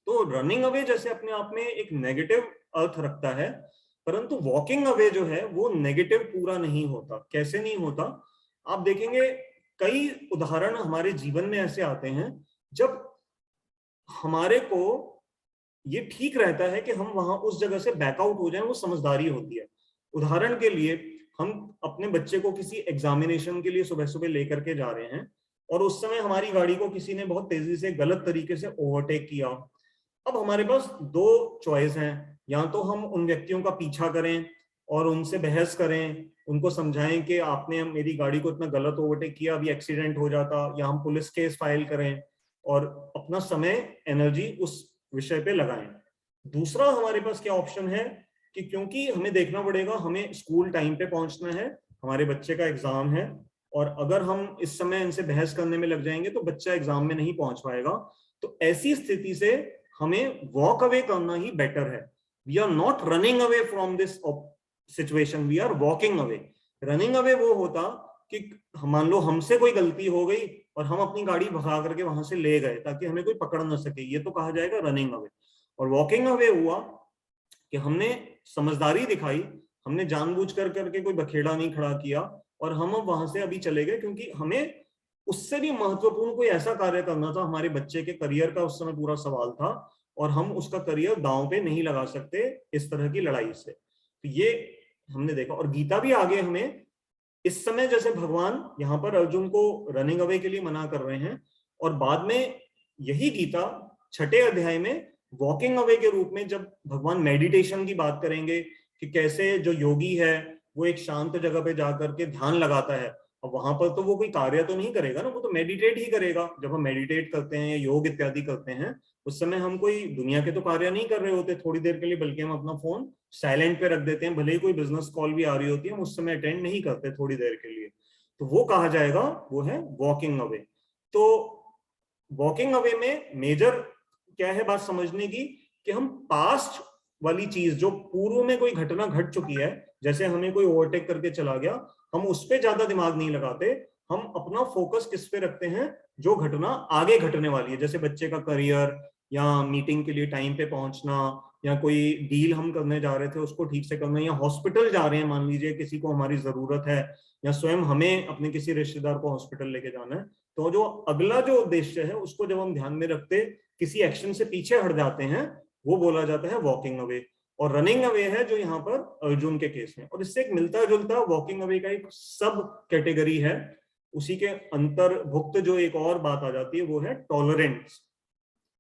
S1: तो रनिंग अवे जैसे अपने आप में एक नेगेटिव अर्थ रखता है, परंतु वॉकिंग अवे जो है वो नेगेटिव पूरा नहीं होता। कैसे नहीं होता, आप देखेंगे कई उदाहरण हमारे जीवन में ऐसे आते हैं जब हमारे को ये ठीक रहता है कि हम वहां उस जगह से बैकआउट हो जाएं, वो समझदारी होती है। उदाहरण के लिए हम अपने बच्चे को किसी एग्जामिनेशन के लिए सुबह सुबह लेकर के जा रहे हैं और उस समय हमारी गाड़ी को किसी ने बहुत तेजी से गलत तरीके से ओवरटेक किया। अब हमारे पास दो चॉइस हैं, या तो हम उन व्यक्तियों का पीछा करें और उनसे बहस करें, उनको समझाएं कि आपने मेरी गाड़ी को इतना गलत ओवरटेक किया, अभी एक्सीडेंट हो जाता, या हम पुलिस केस फाइल करें और अपना समय एनर्जी उस विषय पे लगाएं। दूसरा हमारे पास क्या ऑप्शन है कि क्योंकि हमें देखना पड़ेगा, हमें स्कूल टाइम पे पहुंचना है, हमारे बच्चे का एग्जाम है, और अगर हम इस समय इनसे बहस करने में लग जाएंगे तो बच्चा एग्जाम में नहीं पहुंच पाएगा। तो ऐसी स्थिति से हमें वॉक अवे करना ही बेटर है। We are not running away from this situation, we are walking away. Running away वो होता कि मान लो हमसे कोई गलती हो गई और हम अपनी गाड़ी भगा करके वहां से ले गए ताकि हमें कोई पकड़ ना सके, ये तो कहा जाएगा रनिंग अवे। और वॉकिंग अवे हुआ कि हमने समझदारी दिखाई, हमने जानबूझ कर करके कोई बखेड़ा नहीं खड़ा किया और हम अब वहां से अभी चले गए, क्योंकि हमें उससे भी महत्वपूर्ण कोई ऐसा कार्य करना था। हमारे बच्चे के करियर का उस समय पूरा सवाल था और हम उसका करियर दांव पे नहीं लगा सकते इस तरह की लड़ाई से। तो ये हमने देखा। और गीता भी आगे हमें इस समय, जैसे भगवान यहाँ पर अर्जुन को रनिंग अवे के लिए मना कर रहे हैं, और बाद में यही गीता 6ठे अध्याय में वॉकिंग अवे के रूप में जब भगवान मेडिटेशन की बात करेंगे कि कैसे जो योगी है वो एक शांत जगह पे जाकर के ध्यान लगाता है, और वहां पर तो वो कोई कार्य तो नहीं करेगा ना, वो तो मेडिटेट ही करेगा। जब हम मेडिटेट करते हैं या योग इत्यादि करते हैं उस समय हम कोई दुनिया के तो कार्य नहीं कर रहे होते थोड़ी देर के लिए, बल्कि हम अपना फोन साइलेंट पे रख देते हैं, भले ही कोई बिजनेस कॉल भी आ रही होती है हम उस समय अटेंड नहीं करते थोड़ी देर के लिए। तो वो कहा जाएगा वो है वॉकिंग अवे। तो वॉकिंग अवे में मेजर क्या है बात समझने की, कि हम पास्ट वाली चीज, जो पूर्व में कोई घटना घट चुकी है, जैसे हमें कोई ओवरटेक करके चला गया, हम उस पर ज्यादा दिमाग नहीं लगाते, हम अपना फोकस किस पे रखते हैं, जो घटना आगे घटने वाली है। जैसे बच्चे का करियर, या मीटिंग के लिए टाइम पे पहुंचना, या कोई डील हम करने जा रहे थे उसको ठीक से करना, या हॉस्पिटल जा रहे हैं मान लीजिए किसी को हमारी जरूरत है, या स्वयं हमें अपने किसी रिश्तेदार को हॉस्पिटल लेके जाना है। तो जो अगला जो उद्देश्य है उसको जब हम ध्यान में रखते किसी एक्शन से पीछे हट जाते हैं, वो बोला जाता है वॉकिंग अवे। और रनिंग अवे है जो यहाँ पर अर्जुन के केस में। और इससे एक मिलता जुलता वॉकिंग अवे का एक सब कैटेगरी है, उसी के अंतर्भुक्त जो एक और बात आ जाती है वो है टॉलरेंस।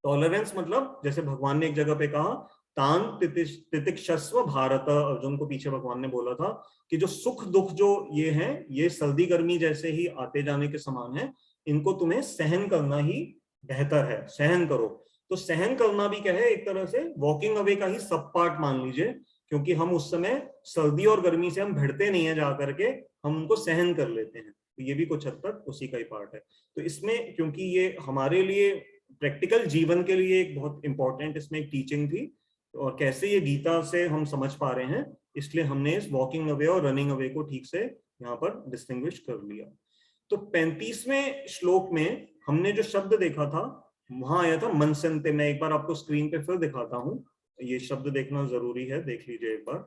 S1: टॉलरेंस मतलब जैसे भगवान ने एक जगह पे कहा, तान तितिक्षस्व भारत, अर्जुन को पीछे भगवान ने बोला था कि जो सुख दुख जो ये हैं, ये सर्दी गर्मी जैसे ही आते जाने के समान है, इनको तुम्हें सहन करना ही बेहतर है, सहन करो। तो सहन करना भी क्या है, एक तरह से वॉकिंग अवे का ही सब पार्ट मान लीजिए, क्योंकि हम उस समय सर्दी और गर्मी से हम भिड़ते नहीं है जा करके, हम उनको सहन कर लेते हैं। तो ये भी कुछ हद तक उसी का ही पार्ट है। तो इसमें क्योंकि ये हमारे लिए प्रैक्टिकल जीवन के लिए एक बहुत इंपॉर्टेंट इसमें एक टीचिंग थी, और कैसे ये गीता से हम समझ पा रहे हैं, इसलिए हमने इस वॉकिंग अवे और रनिंग अवे को ठीक से यहाँ पर डिस्टिंग्विश कर लिया। तो 35वें श्लोक में हमने जो शब्द देखा था वहां आया था मनसंते। मैं एक बार आपको स्क्रीन पे फिर दिखाता हूं, ये शब्द देखना जरूरी है, देख लीजिए एक बार।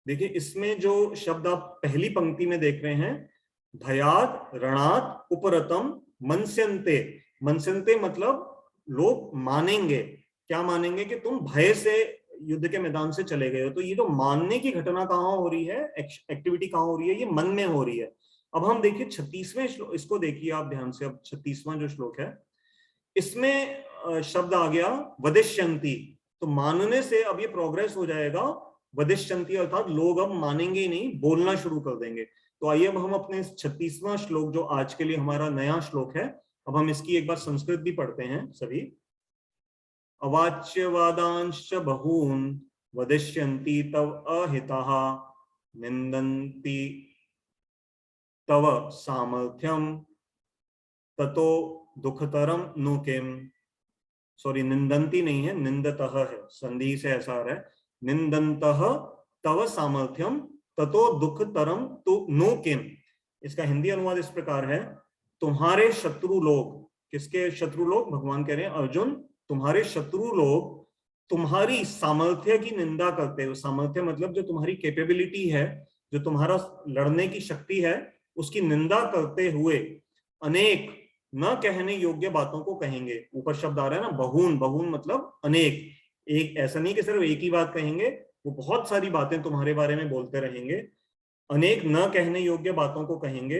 S1: देखिए इसमें जो शब्द आप पहली पंक्ति में देख रहे हैं, भयाद रणात उपरतम मनस्यन्ते। मनस्यन्ते मतलब लोग मानेंगे, क्या मानेंगे, कि तुम भय से युद्ध के मैदान से चले गए हो। तो ये जो मानने की घटना कहाँ हो रही है, एक्टिविटी कहाँ हो रही है, ये मन में हो रही है। अब हम देखिए 36वें श्लोक, इसको देखिए आप ध्यान से। अब 36वां जो श्लोक है इसमें शब्द आ गया वदिष्यन्ति। तो मानने से अब ये प्रोग्रेस हो जाएगा वदिष्यन्ति अर्थात लोग अब मानेंगे ही नहीं, बोलना शुरू कर देंगे। तो आइए अब हम अपने 36वां श्लोक, जो आज के लिए हमारा नया श्लोक है, अब हम इसकी एक बार संस्कृत भी पढ़ते हैं सभी। अवाच्यवादांश्च बहून् वदिष्यन्ति तव अहिताः निन्दन्ति तव सामर्थ्यम ततो दुखतरम नु किम। सॉरी, निंदन्ति नहीं है, निंदतः है, संधि से ऐसा आ रहा है। निंदन्तः तव सामर्थ्यम ततो दुखतरम तो नु किम। इसका हिंदी अनुवाद इस प्रकार है, तुम्हारे शत्रु लोग, किसके शत्रु लोग? भगवान कह रहे हैं अर्जुन, तुम्हारे शत्रु लोग तुम्हारी सामर्थ्य की निंदा करते हो। सामर्थ्य मतलब जो तुम्हारी कैपेबिलिटी है, जो तुम्हारा लड़ने की शक्ति है, उसकी निंदा करते हुए अनेक न कहने योग्य बातों को कहेंगे। ऊपर शब्द आ रहा है ना, बहुन, बहुन मतलब अनेक। एक ऐसा नहीं कि सिर्फ एक ही बात कहेंगे, वो बहुत सारी बातें तुम्हारे बारे में बोलते रहेंगे। अनेक न कहने योग्य बातों को कहेंगे।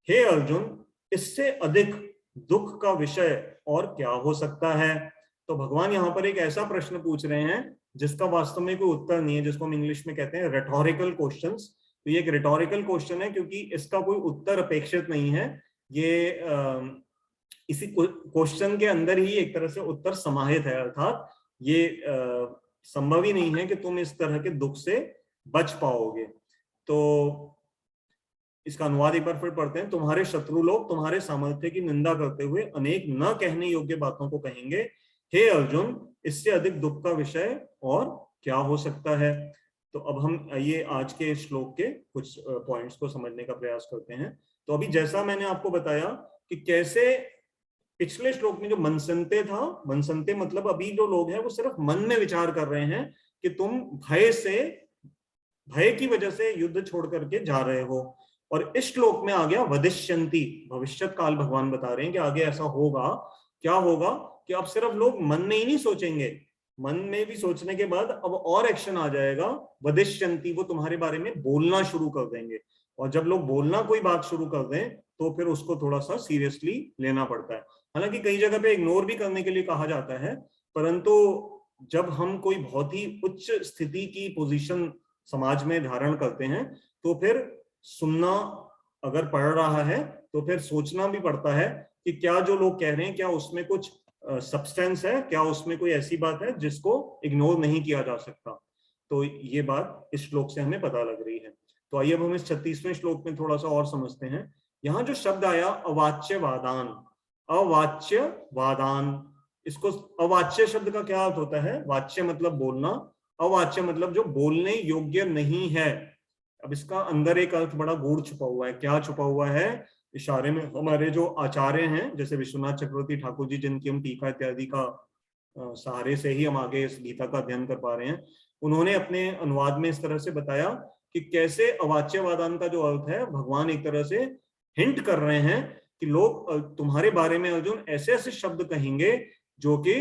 S1: हे अर्जुन, इससे अधिक दुख का विषय और क्या हो सकता है? तो भगवान यहाँ पर एक ऐसा प्रश्न पूछ रहे हैं जिसका वास्तव में कोई उत्तर नहीं है, जिसको हम इंग्लिश में कहते हैं रेटोरिकल क्वेश्चंस। तो ये एक रेटोरिकल क्वेश्चन है क्योंकि इसका कोई उत्तर अपेक्षित नहीं है। ये इसी क्वेश्चन के अंदर ही एक तरह से उत्तर समाहित है, अर्थात ये संभव ही नहीं है कि तुम इस तरह के दुख से बच पाओगे। तो इसका अनुवाद एक बार फिर पढ़ते हैं। तुम्हारे शत्रु लोग तुम्हारे सामर्थ्य की निंदा करते हुए अनेक न कहने योग्य बातों को कहेंगे। हे अर्जुन, इससे अधिक दुख का विषय और क्या हो सकता है? तो अब हम ये आज के श्लोक के कुछ पॉइंट्स को समझने का प्रयास करते हैं। तो अभी जैसा मैंने आपको बताया कि कैसे पिछले श्लोक में जो मनसंते था, मनसंते मतलब अभी जो लोग हैं वो सिर्फ मन में विचार कर रहे हैं कि तुम भय की वजह से युद्ध छोड़ करके जा रहे हो। और इस श्लोक में आ गया वदिष्यन्ति, भविष्यत काल भगवान बता रहे हैं कि आगे ऐसा होगा। क्या होगा कि अब सिर्फ लोग मन में ही नहीं सोचेंगे, मन में भी सोचने के बाद अब और एक्शन आ जाएगा। वदिष्यन्ति, वो तुम्हारे बारे में बोलना शुरू कर देंगे। और जब लोग बोलना कोई बात शुरू कर दें तो फिर उसको थोड़ा सा सीरियसली लेना पड़ता है। हालांकि कई जगह पे इग्नोर भी करने के लिए कहा जाता है, परंतु जब हम कोई बहुत ही उच्च स्थिति की पोजीशन समाज में धारण करते हैं तो फिर सुनना अगर पड़ रहा है तो फिर सोचना भी पड़ता है कि क्या जो लोग कह रहे हैं क्या उसमें कुछ सब्सटेंस है, क्या उसमें कोई ऐसी बात है जिसको इग्नोर नहीं किया जा सकता। तो ये बात इस श्लोक से हमें पता लग रही है। तो आइए अब हम इस 36वें श्लोक में थोड़ा सा और समझते हैं। यहाँ जो शब्द आया अवाच्यवादान, अवाच्यवादान, इसको अवाच्य शब्द का क्या अर्थ होता है? वाच्य मतलब बोलना, अवाच्य मतलब जो बोलने योग्य नहीं है। अब इसका अंदर एक अर्थ बड़ा गूढ़ छुपा हुआ है। क्या छुपा हुआ है? इशारे में हमारे जो आचार्य हैं, जैसे विश्वनाथ चक्रवर्ती ठाकुर जी, जिनकी हम टीका इत्यादि का सहारे से ही हम आगे इस गीता का अध्ययन कर पा रहे हैं, उन्होंने अपने अनुवाद में इस तरह से बताया कि कैसे अवाच्यवादान का जो अर्थ है, भगवान एक तरह से हिंट कर रहे हैं कि लोग तुम्हारे बारे में अर्जुन ऐसे ऐसे शब्द कहेंगे जो कि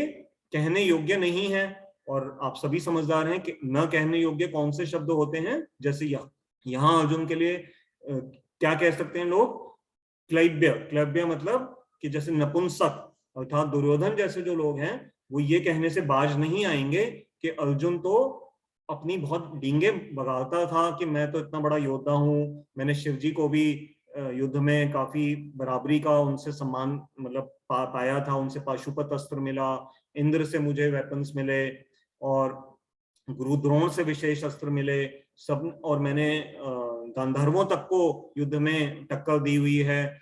S1: कहने योग्य नहीं है। और आप सभी समझदार हैं कि न कहने योग्य कौन से शब्द होते हैं। जैसे यहाँ अर्जुन के लिए क्या कह सकते हैं लोग? क्लैब्य। क्लैब्य मतलब कि जैसे नपुंसक, अर्थात दुर्योधन जैसे जो लोग हैं वो ये कहने से बाज नहीं आएंगे कि अर्जुन तो अपनी बहुत डींगे बगाता था कि मैं तो इतना बड़ा योद्धा हूँ, मैंने शिव जी को भी युद्ध में काफी बराबरी का उनसे सम्मान मतलब पाया था, उनसे पाशुपत अस्त्र मिला, इंद्र से मुझे वेपन्स मिले और गुरु द्रोण से विशेष अस्त्र मिले सब, और मैंने गांधर्वों तक को युद्ध में टक्कर दी हुई है,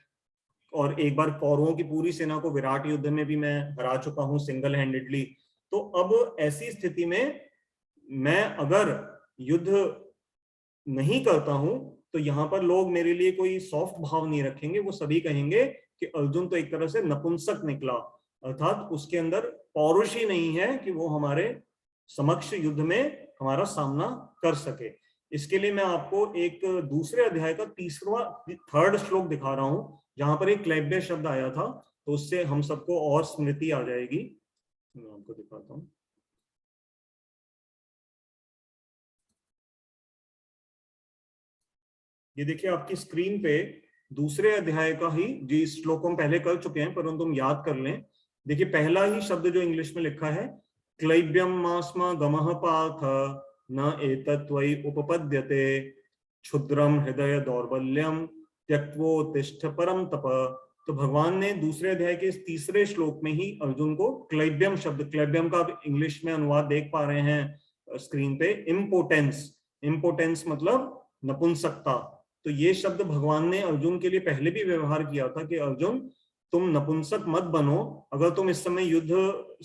S1: और एक बार कौरवों की पूरी सेना को विराट युद्ध में भी मैं हरा चुका हूं सिंगल हैंडेडली। तो अब ऐसी स्थिति में मैं अगर युद्ध नहीं करता हूं तो यहाँ पर लोग मेरे लिए कोई सॉफ्ट भाव नहीं रखेंगे, वो सभी कहेंगे कि अर्जुन तो एक तरह से नपुंसक निकला, अर्थात उसके अंदर पौरुष ही नहीं है कि वो हमारे समक्ष युद्ध में हमारा सामना कर सके। इसके लिए मैं आपको एक दूसरे अध्याय का थर्ड श्लोक दिखा रहा हूं जहां पर एक क्लैब्य शब्द आया था, तो उससे हम सबको और स्मृति आ जाएगी। मैं आपको दिखाता हूं। ये देखिए आपकी स्क्रीन पे दूसरे अध्याय का ही, जी श्लोक हम पहले कर चुके हैं परंतु हम याद कर लें। देखिए पहला ही शब्द जो इंग्लिश में लिखा है, क्लैब्यम मास्म गमः पार्थ न एतत्त्वयि उपपद्यते क्षुद्रम हृदय दौर्बल्यम त्यक्त्वोत्तिष्ठ परम तप। तो भगवान ने दूसरे अध्याय के इस तीसरे श्लोक में ही अर्जुन को क्लैब्यम शब्द, क्लैब्यम का आप इंग्लिश में अनुवाद देख पा रहे हैं स्क्रीन पे, इम्पोटेंस, इम्पोटेंस मतलब नपुंसकता। तो ये शब्द भगवान ने अर्जुन के लिए पहले भी व्यवहार किया था कि अर्जुन तुम नपुंसक मत बनो, अगर तुम इस समय युद्ध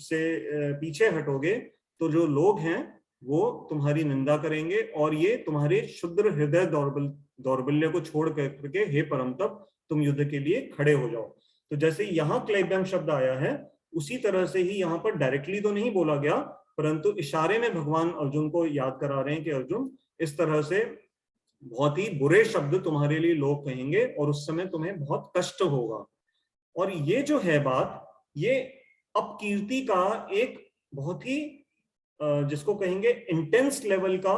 S1: से पीछे हटोगे तो जो लोग हैं वो तुम्हारी निंदा करेंगे और ये तुम्हारे शुद्र हृदय दौर्बल्य को छोड़ करके हे परम तप तुम युद्ध के लिए खड़े हो जाओ। तो जैसे यहाँ क्लैब्यम शब्द आया है उसी तरह से ही यहाँ पर डायरेक्टली तो नहीं बोला गया, परंतु इशारे में भगवान अर्जुन को याद करा रहे हैं कि अर्जुन इस तरह से बहुत ही बुरे शब्द तुम्हारे लिए लोग कहेंगे और उस समय तुम्हें बहुत कष्ट होगा। और ये जो है बात, ये अपकीर्ति का एक बहुत ही जिसको कहेंगे इंटेंस लेवल का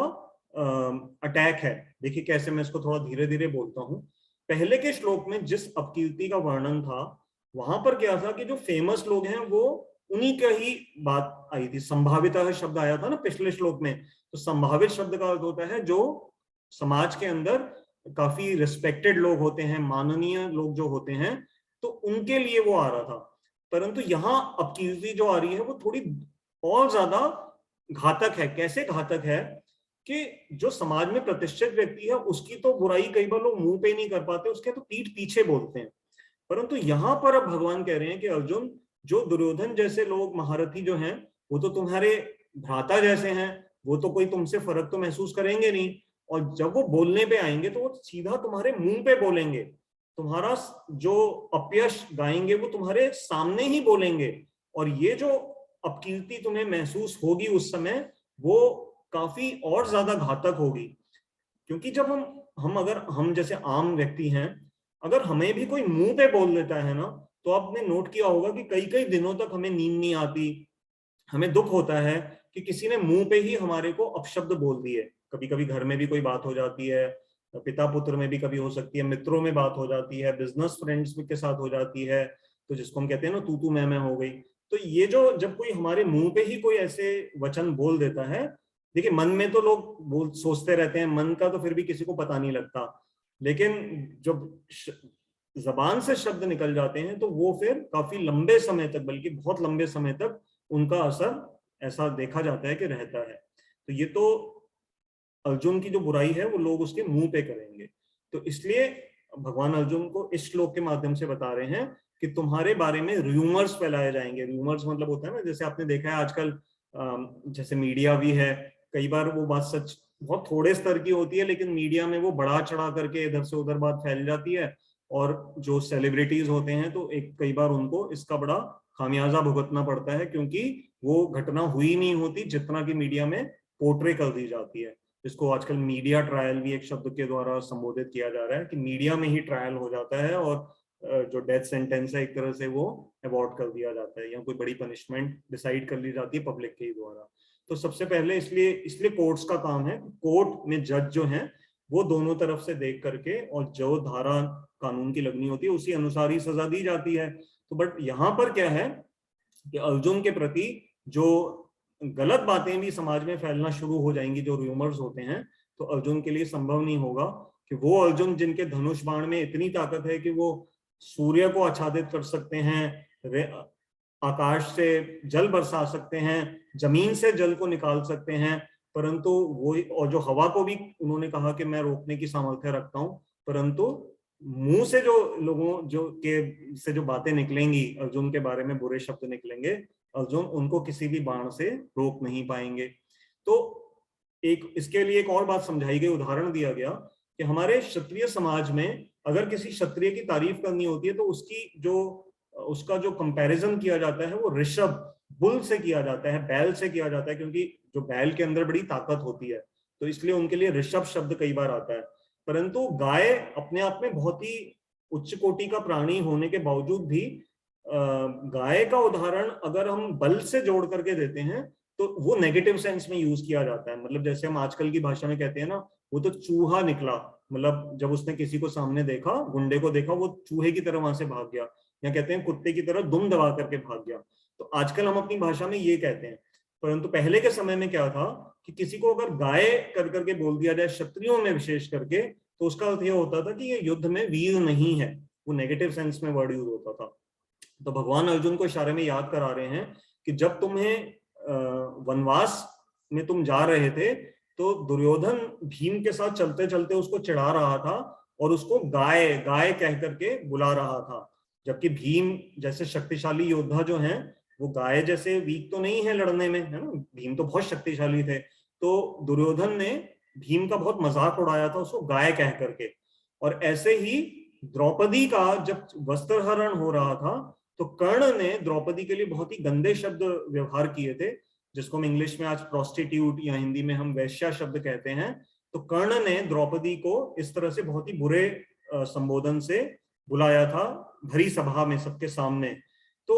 S1: अटैक है। देखिए कैसे मैं इसको थोड़ा धीरे धीरे बोलता हूं। पहले के श्लोक में जिस अपकीर्ति का वर्णन था वहां पर क्या था कि जो फेमस लोग हैं वो उन्हीं का ही बात आई थी। संभावितः शब्द आया था ना पिछले श्लोक में, तो संभावित शब्द का अर्थ होता है जो समाज के अंदर काफी रिस्पेक्टेड लोग होते हैं, माननीय लोग जो होते हैं, तो उनके लिए वो आ रहा था। परंतु यहाँ अपकीर्ति जो आ रही है वो थोड़ी और ज्यादा घातक है। कैसे घातक है कि जो समाज में प्रतिष्ठित व्यक्ति है उसकी तो बुराई कई बार लोग मुंह पे नहीं कर पाते, उसके तो पीठ पीछे बोलते हैं। परंतु यहाँ पर अब भगवान कह रहे हैं कि अर्जुन, जो दुर्योधन जैसे लोग महारथी जो हैं वो तो तुम्हारे भ्राता जैसे हैं, वो तो कोई तुमसे फर्क तो महसूस करेंगे नहीं, और जब वो बोलने पे आएंगे तो वो सीधा तुम्हारे मुंह पे बोलेंगे, तुम्हारा जो अपयश गाएंगे वो तुम्हारे सामने ही बोलेंगे। और ये जो अपकीर्ति तुम्हें महसूस होगी उस समय वो काफी और ज्यादा घातक होगी। क्योंकि जब हम अगर हम जैसे आम व्यक्ति हैं, अगर हमें भी कोई मुंह पे बोल देता है ना, तो आपने नोट किया होगा कि कई कई दिनों तक हमें नींद नहीं आती, हमें दुख होता है कि किसी ने मुंह पे ही हमारे को अपशब्द बोल दिए। कभी कभी घर में भी कोई बात हो जाती है, पिता पुत्र में भी कभी हो सकती है, मित्रों में बात हो जाती है, बिजनेस फ्रेंड्स के साथ हो जाती है, तो जिसको हम कहते हैं ना तू मैं हो गई। तो ये जो जब कोई हमारे मुंह पे ही कोई ऐसे वचन बोल देता है, देखिए मन में तो लोग बोल सोचते रहते हैं, मन का तो फिर भी किसी को पता नहीं लगता, लेकिन जब जबान से शब्द निकल जाते हैं तो वो फिर काफी लंबे समय तक, बल्कि बहुत लंबे समय तक उनका असर ऐसा देखा जाता है कि रहता है। तो ये तो अर्जुन की जो बुराई है वो लोग उसके मुंह पे करेंगे। तो इसलिए भगवान अर्जुन को इस श्लोक के माध्यम से बता रहे हैं कि तुम्हारे बारे में रूमर्स फैलाए जाएंगे। रूमर्स मतलब होता है ना, जैसे आपने देखा है आजकल जैसे मीडिया भी है, कई बार वो बात सच बहुत थोड़े स्तर की होती है लेकिन मीडिया में वो बढ़ा चढ़ा करके इधर से उधर बात फैल जाती है, और जो सेलिब्रिटीज होते हैं तो एक कई बार उनको इसका बड़ा खामियाजा भुगतना पड़ता है, क्योंकि वो घटना हुई नहीं होती जितना कि मीडिया में पोर्ट्रे कर दी जाती है। इसको आजकल मीडिया ट्रायल भी एक शब्द के द्वारा संबोधित किया जा रहा है कि मीडिया में ही ट्रायल हो जाता है और जो डेथ सेंटेंस है एक तरह से वो अवॉर्ड कर दिया जाता है या कोई बड़ी पनिशमेंट डिसाइड कर ली जाती है पब्लिक के द्वारा। तो सबसे पहले इसलिए कोर्ट्स का काम है, कोर्ट में जज जो हैं वो दोनों तरफ से देख करके और जो धारा कानून की लगनी होती है उसी अनुसार ही सजा दी जाती है। तो बट यहाँ पर क्या है कि अर्जुन के प्रति जो गलत बातें भी समाज में फैलना शुरू हो जाएंगी, जो रूमर्स होते हैं, तो अर्जुन के लिए संभव नहीं होगा कि वो अर्जुन जिनके धनुष बाण में इतनी ताकत है कि वो सूर्य को आच्छादित कर सकते हैं, आकाश से जल बरसा सकते हैं, जमीन से जल को निकाल सकते हैं, परंतु वो और जो हवा को भी उन्होंने कहा कि मैं रोकने की सामर्थ्य रखता हूं, परंतु मुंह से जो लोगों जो के से जो बातें निकलेंगी अर्जुन के बारे में, बुरे शब्द निकलेंगे, अर्जुन उनको किसी भी बाण से रोक नहीं पाएंगे। तो एक इसके लिए एक और बात समझाई गई, उदाहरण दिया गया कि हमारे क्षत्रिय समाज में अगर किसी क्षत्रिय की तारीफ करनी होती है तो उसका जो कंपैरिजन किया जाता है वो ऋषभ, बुल से किया जाता है, बैल से किया जाता है, क्योंकि जो बैल के अंदर बड़ी ताकत होती है तो इसलिए उनके लिए ऋषभ शब्द कई बार आता है। परंतु गाय अपने आप में बहुत ही उच्च कोटि का प्राणी होने के बावजूद भी गाय का उदाहरण अगर हम बल से जोड़ करके देते हैं तो वो नेगेटिव सेंस में यूज किया जाता है। मतलब जैसे हम आजकल की भाषा में कहते हैं ना, वो तो चूहा निकला, मतलब जब उसने किसी को सामने देखा, गुंडे को देखा, वो चूहे की तरह वहां से भाग गया, या कहते हैं कुत्ते की तरह दुम दबा करके भाग गया। तो आजकल हम अपनी भाषा में ये कहते हैं। परंतु पहले के समय में क्या था कि किसी को अगर गाय कर करके बोल दिया जाए, क्षत्रियों में विशेष करके, तो उसका अर्थ यह होता था कि ये युद्ध में वीर नहीं है, वो नेगेटिव सेंस में वर्ड यूज होता था। तो भगवान अर्जुन को इशारे में याद करा रहे हैं कि जब तुम्हें वनवास में तुम जा रहे थे तो दुर्योधन भीम के साथ चलते चलते उसको चिढ़ा रहा था और उसको गाय गाय कह करके बुला रहा था, जबकि भीम जैसे शक्तिशाली योद्धा जो हैं वो गाय जैसे वीक तो नहीं है लड़ने में, है ना, भीम तो बहुत शक्तिशाली थे। तो दुर्योधन ने भीम का बहुत मजाक उड़ाया था उसको गाय कह करके। और ऐसे ही द्रौपदी का जब वस्त्रहरण हो रहा था तो कर्ण ने द्रौपदी के लिए बहुत ही गंदे शब्द व्यवहार किए थे, जिसको हम इंग्लिश में आज प्रोस्टिट्यूट या हिंदी में हम वैश्या शब्द कहते हैं। तो कर्ण ने द्रौपदी को इस तरह से बहुत ही बुरे संबोधन से बुलाया था भरी सभा में सबके सामने। तो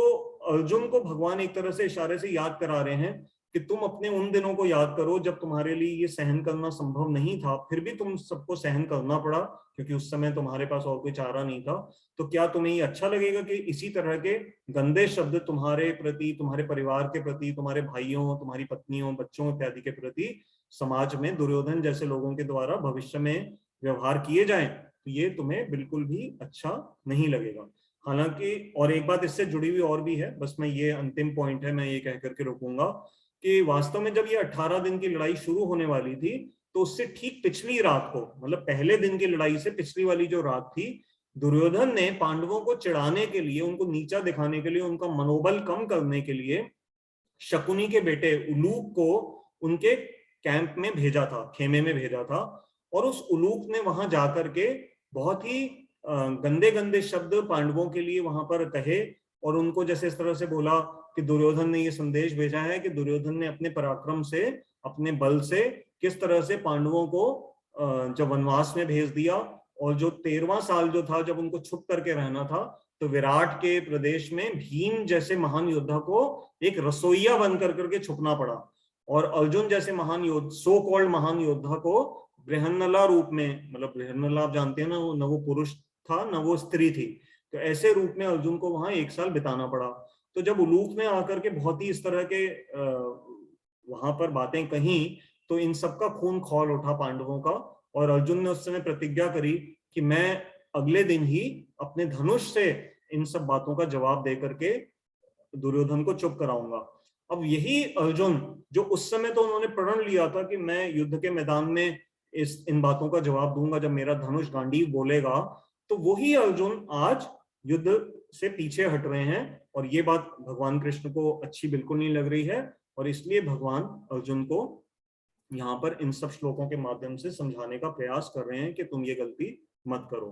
S1: अर्जुन को भगवान एक तरह से इशारे से याद करा रहे हैं कि तुम अपने उन दिनों को याद करो जब तुम्हारे लिए ये सहन करना संभव नहीं था, फिर भी तुम सबको सहन करना पड़ा क्योंकि उस समय तुम्हारे पास और कोई चारा नहीं था। तो क्या तुम्हें ये अच्छा लगेगा कि इसी तरह के गंदे शब्द तुम्हारे प्रति, तुम्हारे परिवार के प्रति, तुम्हारे भाइयों, तुम्हारी पत्नियों, बच्चों इत्यादि के प्रति समाज में दुर्योधन जैसे लोगों के द्वारा भविष्य में व्यवहार किए जाएं, तो ये तुम्हें बिल्कुल भी अच्छा नहीं लगेगा। हालांकि और एक बात इससे जुड़ी हुई और भी है, बस मैं ये अंतिम पॉइंट है, मैं ये कह करके रुकूंगा कि वास्तव में जब ये 18 दिन की लड़ाई शुरू होने वाली थी तो उससे ठीक पिछली रात को, मतलब पहले दिन की लड़ाई से पिछली वाली जो रात थी, दुर्योधन ने पांडवों को चिढ़ाने के लिए, उनको नीचा दिखाने के लिए, उनका मनोबल कम करने के लिए शकुनी के बेटे उलूक को उनके कैंप में भेजा था, खेमे में भेजा था। और उस उलूक ने वहां जाकर के बहुत ही गंदे गंदे शब्द पांडवों के लिए वहां पर कहे और उनको जैसे इस तरह से बोला कि दुर्योधन ने ये संदेश भेजा है कि दुर्योधन ने अपने पराक्रम से, अपने बल से किस तरह से पांडवों को जब वनवास में भेज दिया, और जो 13वां साल जो था जब उनको छुप करके रहना था, तो विराट के प्रदेश में भीम जैसे महान योद्धा को एक रसोईया बन कर करके छुपना पड़ा, और अर्जुन जैसे महान योद्धा, सो कॉल्ड महान योद्धा को बृहन्नला रूप में, मतलब बृहन्नला आप जानते हैं ना, वो न वो पुरुष था न वो स्त्री थी, तो ऐसे रूप में अर्जुन को वहां 1 साल बिताना पड़ा। तो जब उलूक ने आकर के बहुत ही इस तरह के वहां पर बातें कही, तो इन सबका खून खौल उठा पांडवों का, और अर्जुन ने उस समय प्रतिज्ञा करी कि मैं अगले दिन ही अपने धनुष से इन सब बातों का जवाब दे करके दुर्योधन को चुप कराऊंगा। अब यही अर्जुन, जो उस समय तो उन्होंने प्रण लिया था कि मैं युद्ध के मैदान में इन बातों का जवाब दूंगा जब मेरा धनुष गांडीव बोलेगा, तो वही अर्जुन आज युद्ध से पीछे हट रहे हैं, और ये बात भगवान कृष्ण को अच्छी बिल्कुल नहीं लग रही है, और इसलिए भगवान अर्जुन को यहाँ पर इन सब श्लोकों के माध्यम से समझाने का प्रयास कर रहे हैं कि तुम ये गलती मत करो।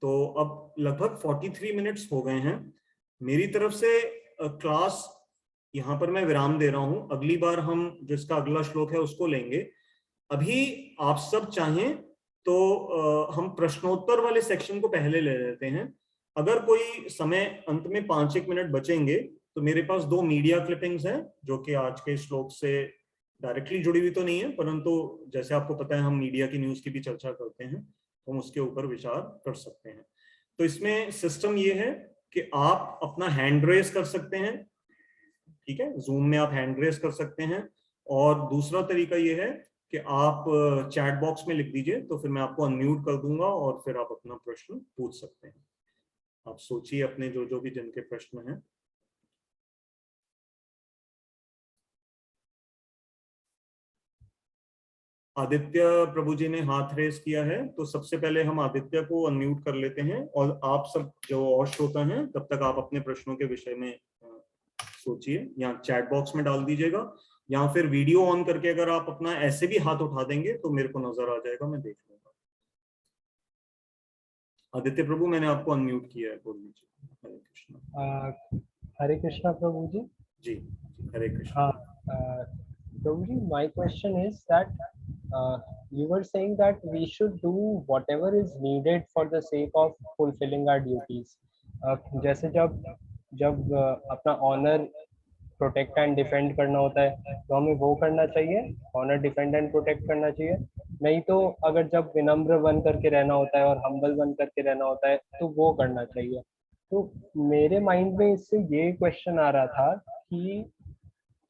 S1: तो अब लगभग 43 मिनट्स हो गए हैं मेरी तरफ से। क्लास यहाँ पर मैं विराम दे रहा हूँ, अगली बार हम जिसका अगला श्लोक है उसको लेंगे। अभी आप सब चाहें तो हम प्रश्नोत्तर वाले सेक्शन को पहले ले लेते हैं। अगर कोई समय अंत में 5-1 मिनट बचेंगे तो मेरे पास 2 मीडिया क्लिपिंग्स हैं जो कि आज के श्लोक से डायरेक्टली जुड़ी हुई तो नहीं है, परंतु जैसे आपको पता है हम मीडिया की न्यूज की भी चर्चा करते हैं, तो हम उसके ऊपर विचार कर सकते हैं। तो इसमें सिस्टम ये है कि आप अपना हैंड रेस कर सकते हैं, ठीक है, जूम में आप हैंड रेस कर सकते हैं, और दूसरा तरीका ये है कि आप चैट बॉक्स में लिख दीजिए, तो फिर मैं आपको अनम्यूट कर दूंगा और फिर आप अपना प्रश्न पूछ सकते हैं। आप सोचिए अपने जो जो भी जिनके प्रश्न हैं। आदित्य प्रभु जी ने हाथ रेस किया है, तो सबसे पहले हम आदित्य को अनम्यूट कर लेते हैं, और आप सब जो और श्रोता हैं तब तक आप अपने प्रश्नों के विषय में सोचिए, या चैट बॉक्स में डाल दीजिएगा, या फिर वीडियो ऑन करके अगर आप अपना ऐसे भी हाथ उठा देंगे तो मेरे को नजर आ जाएगा, मैं देख लूंगा। आदित्य प्रभु मैंने आपको अनम्यूट किया है, बोल लीजिए। हरे कृष्णा।
S2: हरे कृष्णा प्रभु जी।
S1: जी हरे कृष्णा।
S2: प्रभु जी, my question is that you were saying that we should do whatever is needed for the sake of fulfilling our duties. जैसे जब अपना ऑनर प्रोटेक्ट एंड डिफेंड करना होता है तो हमें वो करना चाहिए, ऑनर डिफेंड एंड प्रोटेक्ट करना चाहिए। नहीं तो अगर जब विनम्र बन करके रहना होता है और हम्बल बन करके रहना होता है तो वो करना चाहिए। तो मेरे माइंड में इससे ये क्वेश्चन आ रहा था कि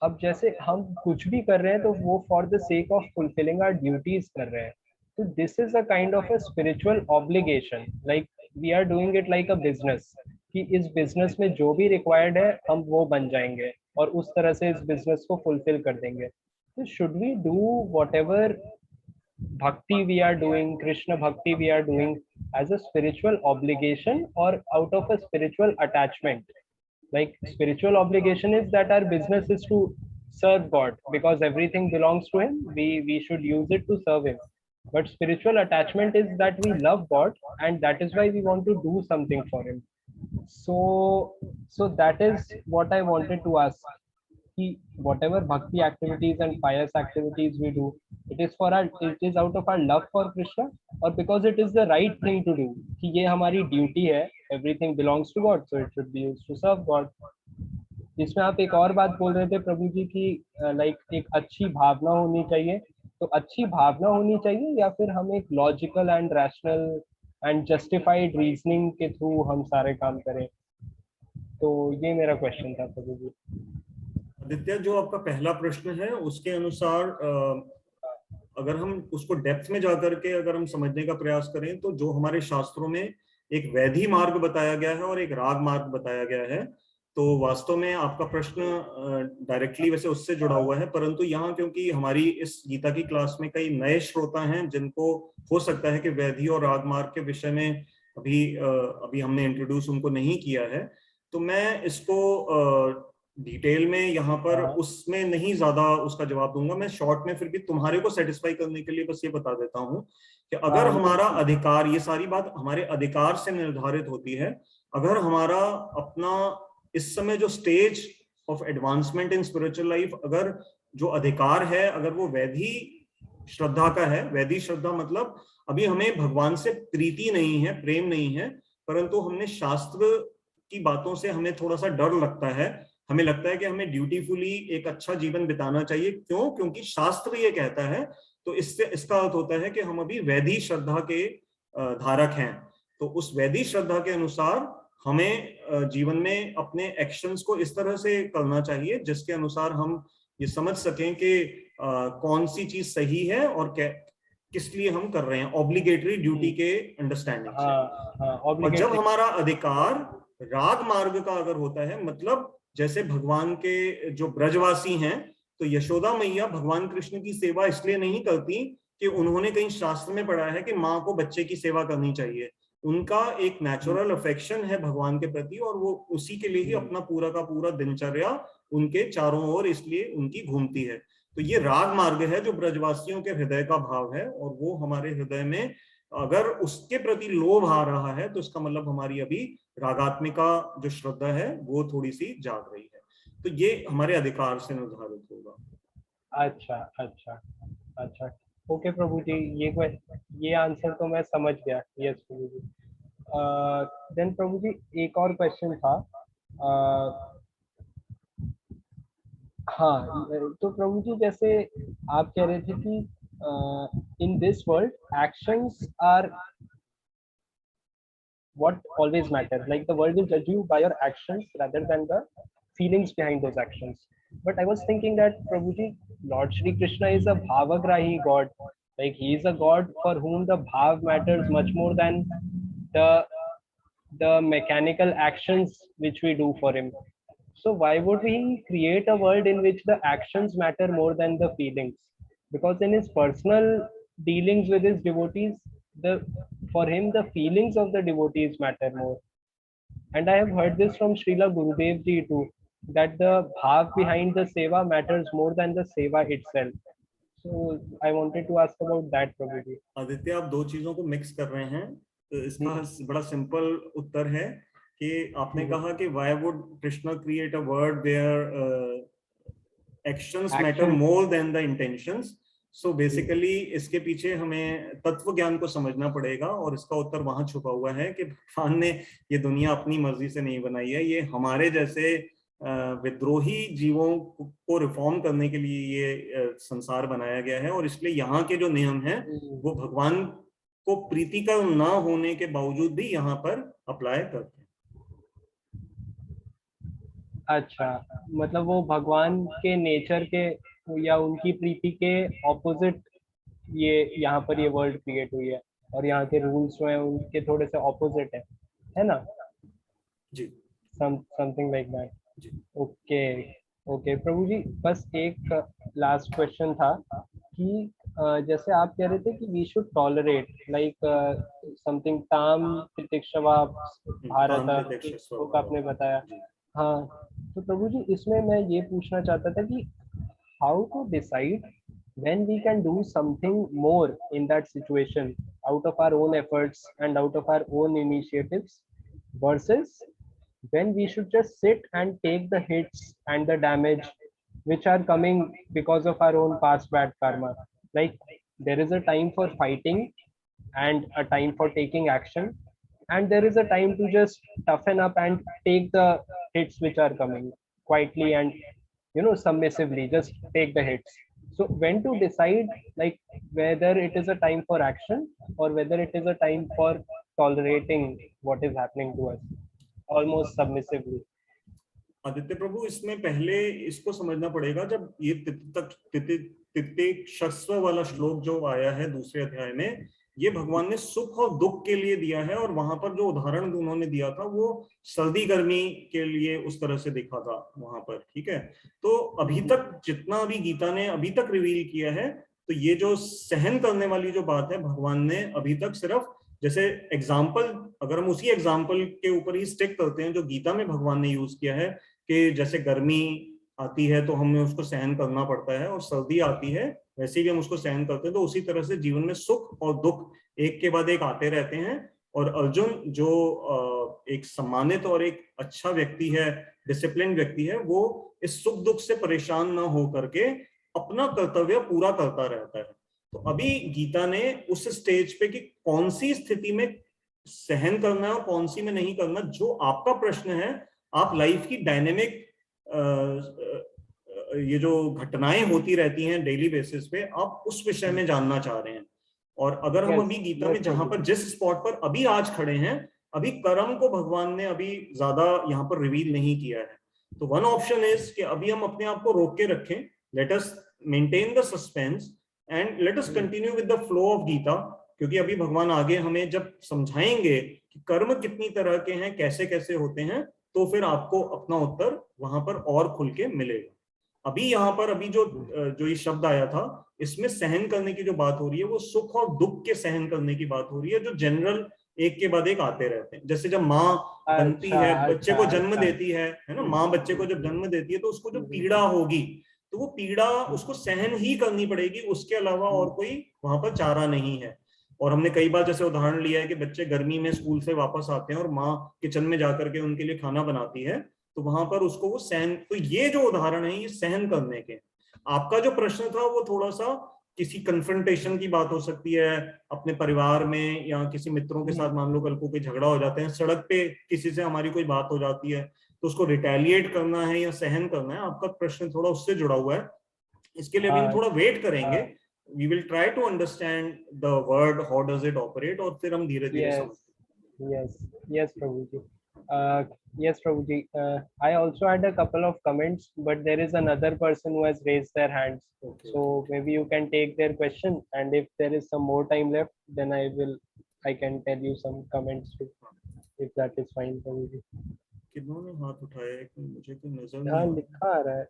S2: अब जैसे हम कुछ भी कर रहे हैं तो वो for the sake of fulfilling our duties कर रहे हैं, तो this is a kind of a spiritual obligation, like we are doing it like a business, कि इस बिजनेस में जो भी रिक्वायर्ड है हम वो बन जाएंगे और उस तरह से इस बिजनेस को फुलफिल कर देंगे। तो should we do whatever bhakti we are doing, Krishna bhakti we are doing as a spiritual obligation or out of a spiritual attachment? Like spiritual obligation is that our business is to serve God because everything belongs to him, we should use it to serve him. But spiritual attachment is that we love God and that is why we want to do something for him. So that is what I wanted to ask, कि whatever bhakti activities and pious activities we do, it is out of our love for Krishna or because it is the right thing to do, कि ये हमारी duty है, everything belongs to God so it should be used to serve God. इसमें आप एक और बात बोल रहे थे प्रभु जी की, लाइक एक अच्छी भावना होनी चाहिए, तो अच्छी भावना होनी चाहिए या फिर हम एक logical and rational and justified reasoning के थ्रू हम सारे काम करें? तो ये मेरा क्वेश्चन था प्रभु जी।
S1: आदित्य, जो आपका पहला प्रश्न है उसके अनुसार अगर हम उसको डेप्थ में जाकर के अगर हम समझने का प्रयास करें तो जो हमारे शास्त्रों में एक वैधि मार्ग बताया गया है और एक राग मार्ग बताया गया है, तो वास्तव में आपका प्रश्न डायरेक्टली वैसे उससे जुड़ा हुआ है, परंतु यहाँ क्योंकि हमारी इस गीता की क्लास में कई नए श्रोता हैं जिनको हो सकता है कि वैधि और राग मार्ग के विषय में अभी हमने इंट्रोड्यूस उनको नहीं किया है, तो मैं इसको डिटेल में यहाँ पर उसमें नहीं ज्यादा उसका जवाब दूंगा। मैं शॉर्ट में फिर भी तुम्हारे को सेटिस्फाई करने के लिए बस ये बता देता हूँ कि अगर हमारा अधिकार, ये सारी बात हमारे अधिकार से निर्धारित होती है, अगर हमारा अपना इस समय जो stage of advancement in spiritual life, अगर जो अधिकार है अगर वो वैधि श्रद्धा का है, वैधि श्रद्धा मतलब अभी हमें भगवान से प्रीति नहीं है, प्रेम नहीं है, परंतु हमने शास्त्र की बातों से हमें थोड़ा सा डर लगता है, हमें लगता है कि हमें ड्यूटीफुली एक अच्छा जीवन बिताना चाहिए, क्यों? क्योंकि शास्त्र ये कहता है, तो इससे इसका अर्थ होता है कि हम अभी वैधि श्रद्धा के धारक हैं। तो उस वैधि श्रद्धा के अनुसार हमें जीवन में अपने एक्शंस को इस तरह से करना चाहिए जिसके अनुसार हम ये समझ सकें कि कौन सी चीज सही है और किस लिए हम कर रहे हैं, ऑब्लिगेटरी ड्यूटी के अंडरस्टैंडिंग से। और जब हमारा अधिकार राग मार्ग का अगर होता है, मतलब जैसे भगवान के जो ब्रजवासी हैं, तो यशोदा मैया भगवान कृष्ण की सेवा इसलिए नहीं करती कि उन्होंने कहीं शास्त्र में पढ़ा है कि माँ को बच्चे की सेवा करनी चाहिए। उनका एक नेचुरल अफेक्शन है भगवान के प्रति और वो उसी के लिए ही अपना पूरा का पूरा दिनचर्या उनके चारों ओर इसलिए उनकी घूमती है। तो ये राग मार्ग है जो ब्रजवासियों के हृदय का भाव है, और वो हमारे हृदय में अगर उसके प्रति लोभ आ रहा है तो इसका मतलब हमारी अभी रागात्मिका जो श्रद्धा है वो थोड़ी सी जाग रही है। तो ये हमारे अधिकार से निर्धारित होगा।
S2: अच्छा अच्छा अच्छा, ओके प्रभु जी, ये आंसर तो मैं समझ गया। यस प्रभु जी। देन प्रभु जी एक और क्वेश्चन था। हाँ, तो प्रभु जी जैसे आप कह रहे थे कि in this world actions are what always matters, like the world will judge you by your actions rather than the feelings behind those actions. But I was thinking that Prabhuji, Lord Shri Krishna is a bhavagrahi god, like he is a god for whom the bhav matters much more than the the mechanical actions which we do for him. So why would we create a world in which the actions matter more than the feelings? Because in his personal dealings with his devotees, the for him the feelings of the devotees matter more. And I have heard this from Srila Gurudev ji too, that the bhav behind the seva matters more than the seva itself. So I wanted to ask about that, Prabhu ji.
S1: Aditya, आप दो चीजों को mix कर रहे हैं। तो इसका बड़ा सिंपल उत्तर है कि आपने कहा कि why would Krishna create a world where actions matter more than the intentions? So basically इसके पीछे हमें तत्व ज्ञान को समझना पड़ेगा, और इसका उत्तर वहां छुपा हुआ है कि भगवान ने ये दुनिया अपनी मर्जी से नहीं बनाई है, ये हमारे जैसे विद्रोही जीवों को रिफॉर्म करने के लिए ये संसार बनाया गया है, और इसलिए यहाँ के जो नियम हैं वो भगवान को प्रीतिकर न होने के बावजूद भी यहाँ पर अप्लाई करते हैं।
S2: अच्छा, मतलब वो भगवान के नेचर के या उनकी प्रीति के ऑपोजिट ये यहाँ पर ये वर्ल्ड क्रिएट हुई है, और यहाँ के रूल्स जो है उनके थोड़े से ऑपोजिट है ना?
S1: जी
S2: समथिंग लाइक दैट।
S1: जी।
S2: ओके। ओके प्रभु जी, बस एक लास्ट क्वेश्चन था कि जैसे आप कह रहे थे कि we should tolerate like something ताम तितिक्षवा भारत,
S1: ताम प्रत्यक्ष
S2: एक बुक
S1: स्वभाव।
S2: आपने बताया।
S1: जी।
S2: हाँ, तो प्रभु जी इसमें मैं ये पूछना चाहता था कि how to decide when we can do something more in that situation out of our own efforts and out of our own initiatives versus when we should just sit and take the hits and the damage which are coming because of our own past bad karma. Like there is a time for fighting and a time for taking action, and there is a time to just toughen up and take the hits which are coming quietly and submissively just take the hits. So when to decide, like whether it is a time for action or whether it is a time for tolerating what is happening to us almost submissively.
S1: Aditya प्रभु, इसमें पहले इसको समझना पड़ेगा, जब ये तितिक्षस्व वाला श्लोक जो आया है दूसरे अध्याय में, ये भगवान ने सुख और दुख के लिए दिया है, और वहां पर जो उदाहरण उन्होंने दिया था वो सर्दी गर्मी के लिए उस तरह से दिखा था वहां पर, ठीक है। तो अभी तक जितना भी गीता ने अभी तक रिवील किया है, तो ये जो सहन करने वाली जो बात है, भगवान ने अभी तक सिर्फ जैसे एग्जाम्पल, अगर हम उसी एग्जाम्पल के ऊपर ही स्टिक करते हैं जो गीता में भगवान ने यूज किया है, कि जैसे गर्मी आती है तो हमें उसको सहन करना पड़ता है, और सर्दी आती है वैसे भी हम उसको सहन करते हैं, तो उसी तरह से जीवन में सुख और दुख एक के बाद एक आते रहते हैं। और अर्जुन जो एक सम्मानित और एक अच्छा व्यक्ति है, डिसिप्लिन व्यक्ति है, वो इस सुख दुख से परेशान ना हो करके अपना कर्तव्य पूरा करता रहता है। तो अभी गीता ने उस स्टेज पे कि कौन सी स्थिति में सहन करना है और कौन सी में नहीं करना, जो आपका प्रश्न है, आप लाइफ की डायनेमिक ये जो घटनाएं होती रहती हैं डेली बेसिस पे, आप उस विषय में जानना चाह रहे हैं। और अगर हम अभी गीता में जहां पर जिस स्पॉट पर अभी आज खड़े हैं, अभी कर्म को भगवान ने अभी ज्यादा यहाँ पर रिवील नहीं किया है। तो वन ऑप्शन इज कि अभी हम अपने आप को रोक के रखें, let us maintain the suspense and let us continue with the flow of Gita, क्योंकि अभी भगवान आगे हमें जब समझाएंगे कि कर्म कितनी तरह के हैं, कैसे कैसे होते हैं, तो फिर आपको अपना उत्तर वहां पर और खुल के मिलेगा। अभी यहाँ पर अभी जो ये शब्द आया था, इसमें सहन करने की जो बात हो रही है, वो सुख और दुख के सहन करने की बात हो रही है, जो जनरल एक के बाद एक आते रहते हैं। जैसे जब माँ बनती है, बच्चे को जन्म देती है ना, माँ बच्चे को जब जन्म देती है तो उसको जो पीड़ा होगी, तो वो पीड़ा उसको सहन ही करनी पड़ेगी, उसके अलावा और कोई वहां पर चारा नहीं है। और हमने कई बार जैसे उदाहरण लिया है कि बच्चे गर्मी में स्कूल से वापस आते हैं और माँ किचन में जाकर के उनके लिए खाना बनाती है, तो वहां पर उसको वो सहन, तो ये जो उदाहरण है ये सहन करने के। आपका जो प्रश्न था वो थोड़ा सा किसी कन्फ्रंटेशन की बात हो सकती है अपने परिवार में, या किसी मित्रों के साथ मान लो कल को कोई झगड़ा हो जाते हैं, सड़क पे किसी से हमारी कोई बात हो जाती है, तो उसको रिटेलिएट करना है या सहन करना है, आपका प्रश्न थोड़ा उससे जुड़ा हुआ है। इसके लिए अभी हम थोड़ा वेट करेंगे, we will try to understand the word, how does it operate, और फिर हम धीरे धीरे समझते हैं।
S2: Yes, Prabhuji. Yes, Prabhuji. I also had a couple of comments, but there is another person who has raised their hands.
S1: Okay,
S2: So maybe you can take their question, and if there is some more time left, then I can tell you some comments too, if that is fine, Prabhuji.
S1: किन्होंने हाथ उठाया है कि मुझे तो नजर नहीं
S2: हाँ,
S1: आ रहा।
S2: लिखा आ रहा है।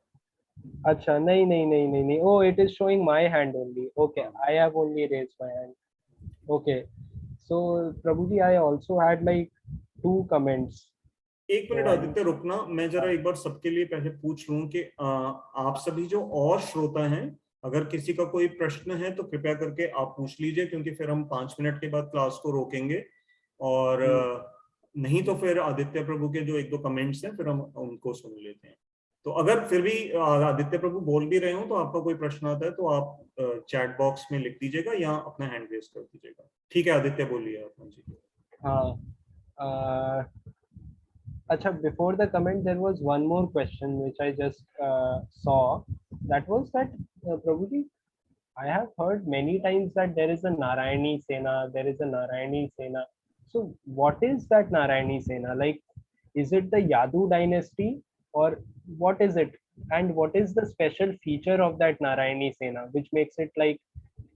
S2: अच्छा, नहीं। Oh, it is showing my hand only. Okay, I have only raised my hand. Okay. So Prabhuji, I also had like 2 comments.
S1: एक मिनट आदित्य रुकना, मैं जरा एक बार सबके लिए पहले पूछ लूं कि आप सभी जो और श्रोता हैं, अगर किसी का कोई प्रश्न है तो कृपया करके आप पूछ लीजिए, क्योंकि फिर हम 5 मिनट के बाद क्लास को रोकेंगे, और नहीं तो फिर आदित्य प्रभु के जो 1-2 कमेंट्स हैं फिर हम उनको सुन लेते हैं। तो अगर फिर भी आदित्य प्रभु बोल भी रहे हो तो आपका कोई प्रश्न आता है तो आप चैट बॉक्स में लिख दीजिएगा या अपना हैंड रेज कर दीजिएगा। ठीक है आदित्य, बोलिए आप जी।
S2: हाँ, अच्छा, before the comment there was one more question which I just saw. That was that Prabhuji, I have heard many times that there is a Narayani Sena, there is a Narayani Sena. So what is that Narayani Sena? Like, is it the Yadu dynasty, or what is it, and what is the special feature of that Narayani Sena which makes it like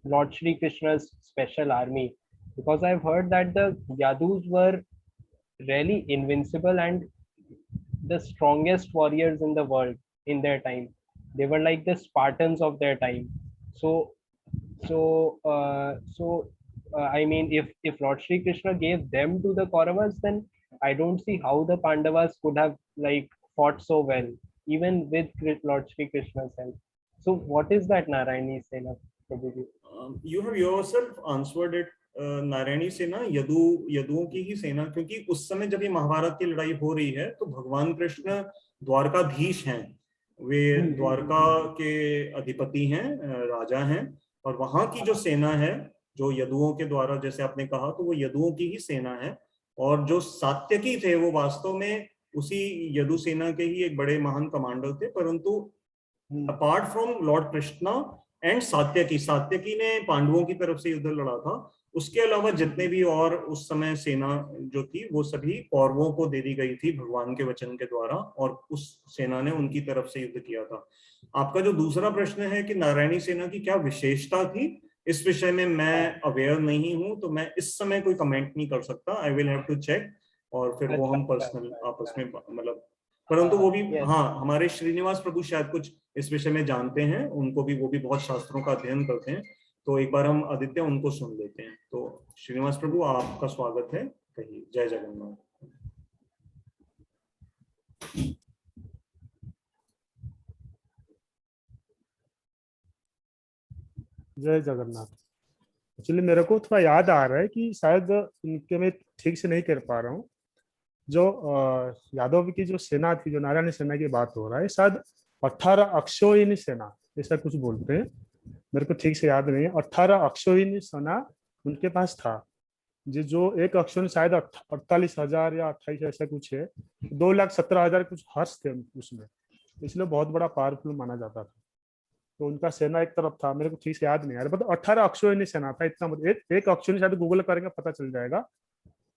S2: Lord Shri Krishna's special army? Because I've heard that the Yadus were really invincible and the strongest warriors in the world in their time. They were like the Spartans of their time. So, I mean, if Lord Shri Krishna gave them to the Kauravas, then I don't see how the Pandavas could have like fought so well, even with Lord Shri Krishna's help. So, what is that Narayani Sena, Prabhuji?
S1: You have yourself answered it. Narayani सेना यदुओं की ही सेना, क्योंकि उस समय जब ये महाभारत की लड़ाई हो रही है तो भगवान कृष्ण द्वारकाधीश हैं, वे द्वारका के अधिपति हैं, राजा हैं, और वहां की जो सेना है जो यदुओं के द्वारा, जैसे आपने कहा, तो वो यदुओं की ही सेना है। और जो सात्यकी थे वो वास्तव में उसी यदु सेना के ही एक बड़े महान कमांडर थे, परंतु apart from Lord Krishna and Satyaki ने पांडवों की तरफ से युद्ध लड़ा था। उसके अलावा जितने भी और उस समय सेना जो थी वो सभी कौरवों को दे दी गई थी भगवान के वचन के द्वारा, और उस सेना ने उनकी तरफ से युद्ध किया था। आपका जो दूसरा प्रश्न है कि नारायणी सेना की क्या विशेषता थी, इस विषय में मैं अवेयर नहीं हूं, तो मैं इस समय कोई कमेंट नहीं कर सकता। I will have to check, और फिर वो हम पर्सनल आपस में मतलब, परंतु वो भी हाँ, हमारे श्रीनिवास प्रभु शायद कुछ इस विषय में जानते हैं, उनको भी, वो भी बहुत शास्त्रों का अध्ययन करते हैं, तो एक बार हम आदित्य उनको सुन लेते हैं। तो श्रीनिवास प्रभु, आपका स्वागत है, कहिए। जय जगन्नाथ।
S3: जय जगन्नाथ। एक्चुअली मेरे को थोड़ा याद आ रहा है कि शायद इनके मैं ठीक से नहीं कर पा रहा हूँ। जो यादव की जो सेना थी, जो नारायणी सेना की बात हो रहा है, शायद 18 अक्षौहिणी सेना ऐसा कुछ बोलते हैं, मेरे को ठीक से याद नहीं है। 18 अक्षौहिणी सेना उनके पास था, जो एक अक्षौहिणी शायद 48,000 या 28 ऐसा कुछ है, 2,17,000 कुछ हर्ष थे उसमें, इसलिए बहुत बड़ा पावरफुल माना जाता था। तो उनका सेना एक तरफ था, मेरे को ठीक से याद नहीं आ रहा, मतलब 18 अक्षौहिणी सेना था, इतना मतलब एक अक्षौहिणी शायद गूगल करेंगे पता चल जाएगा,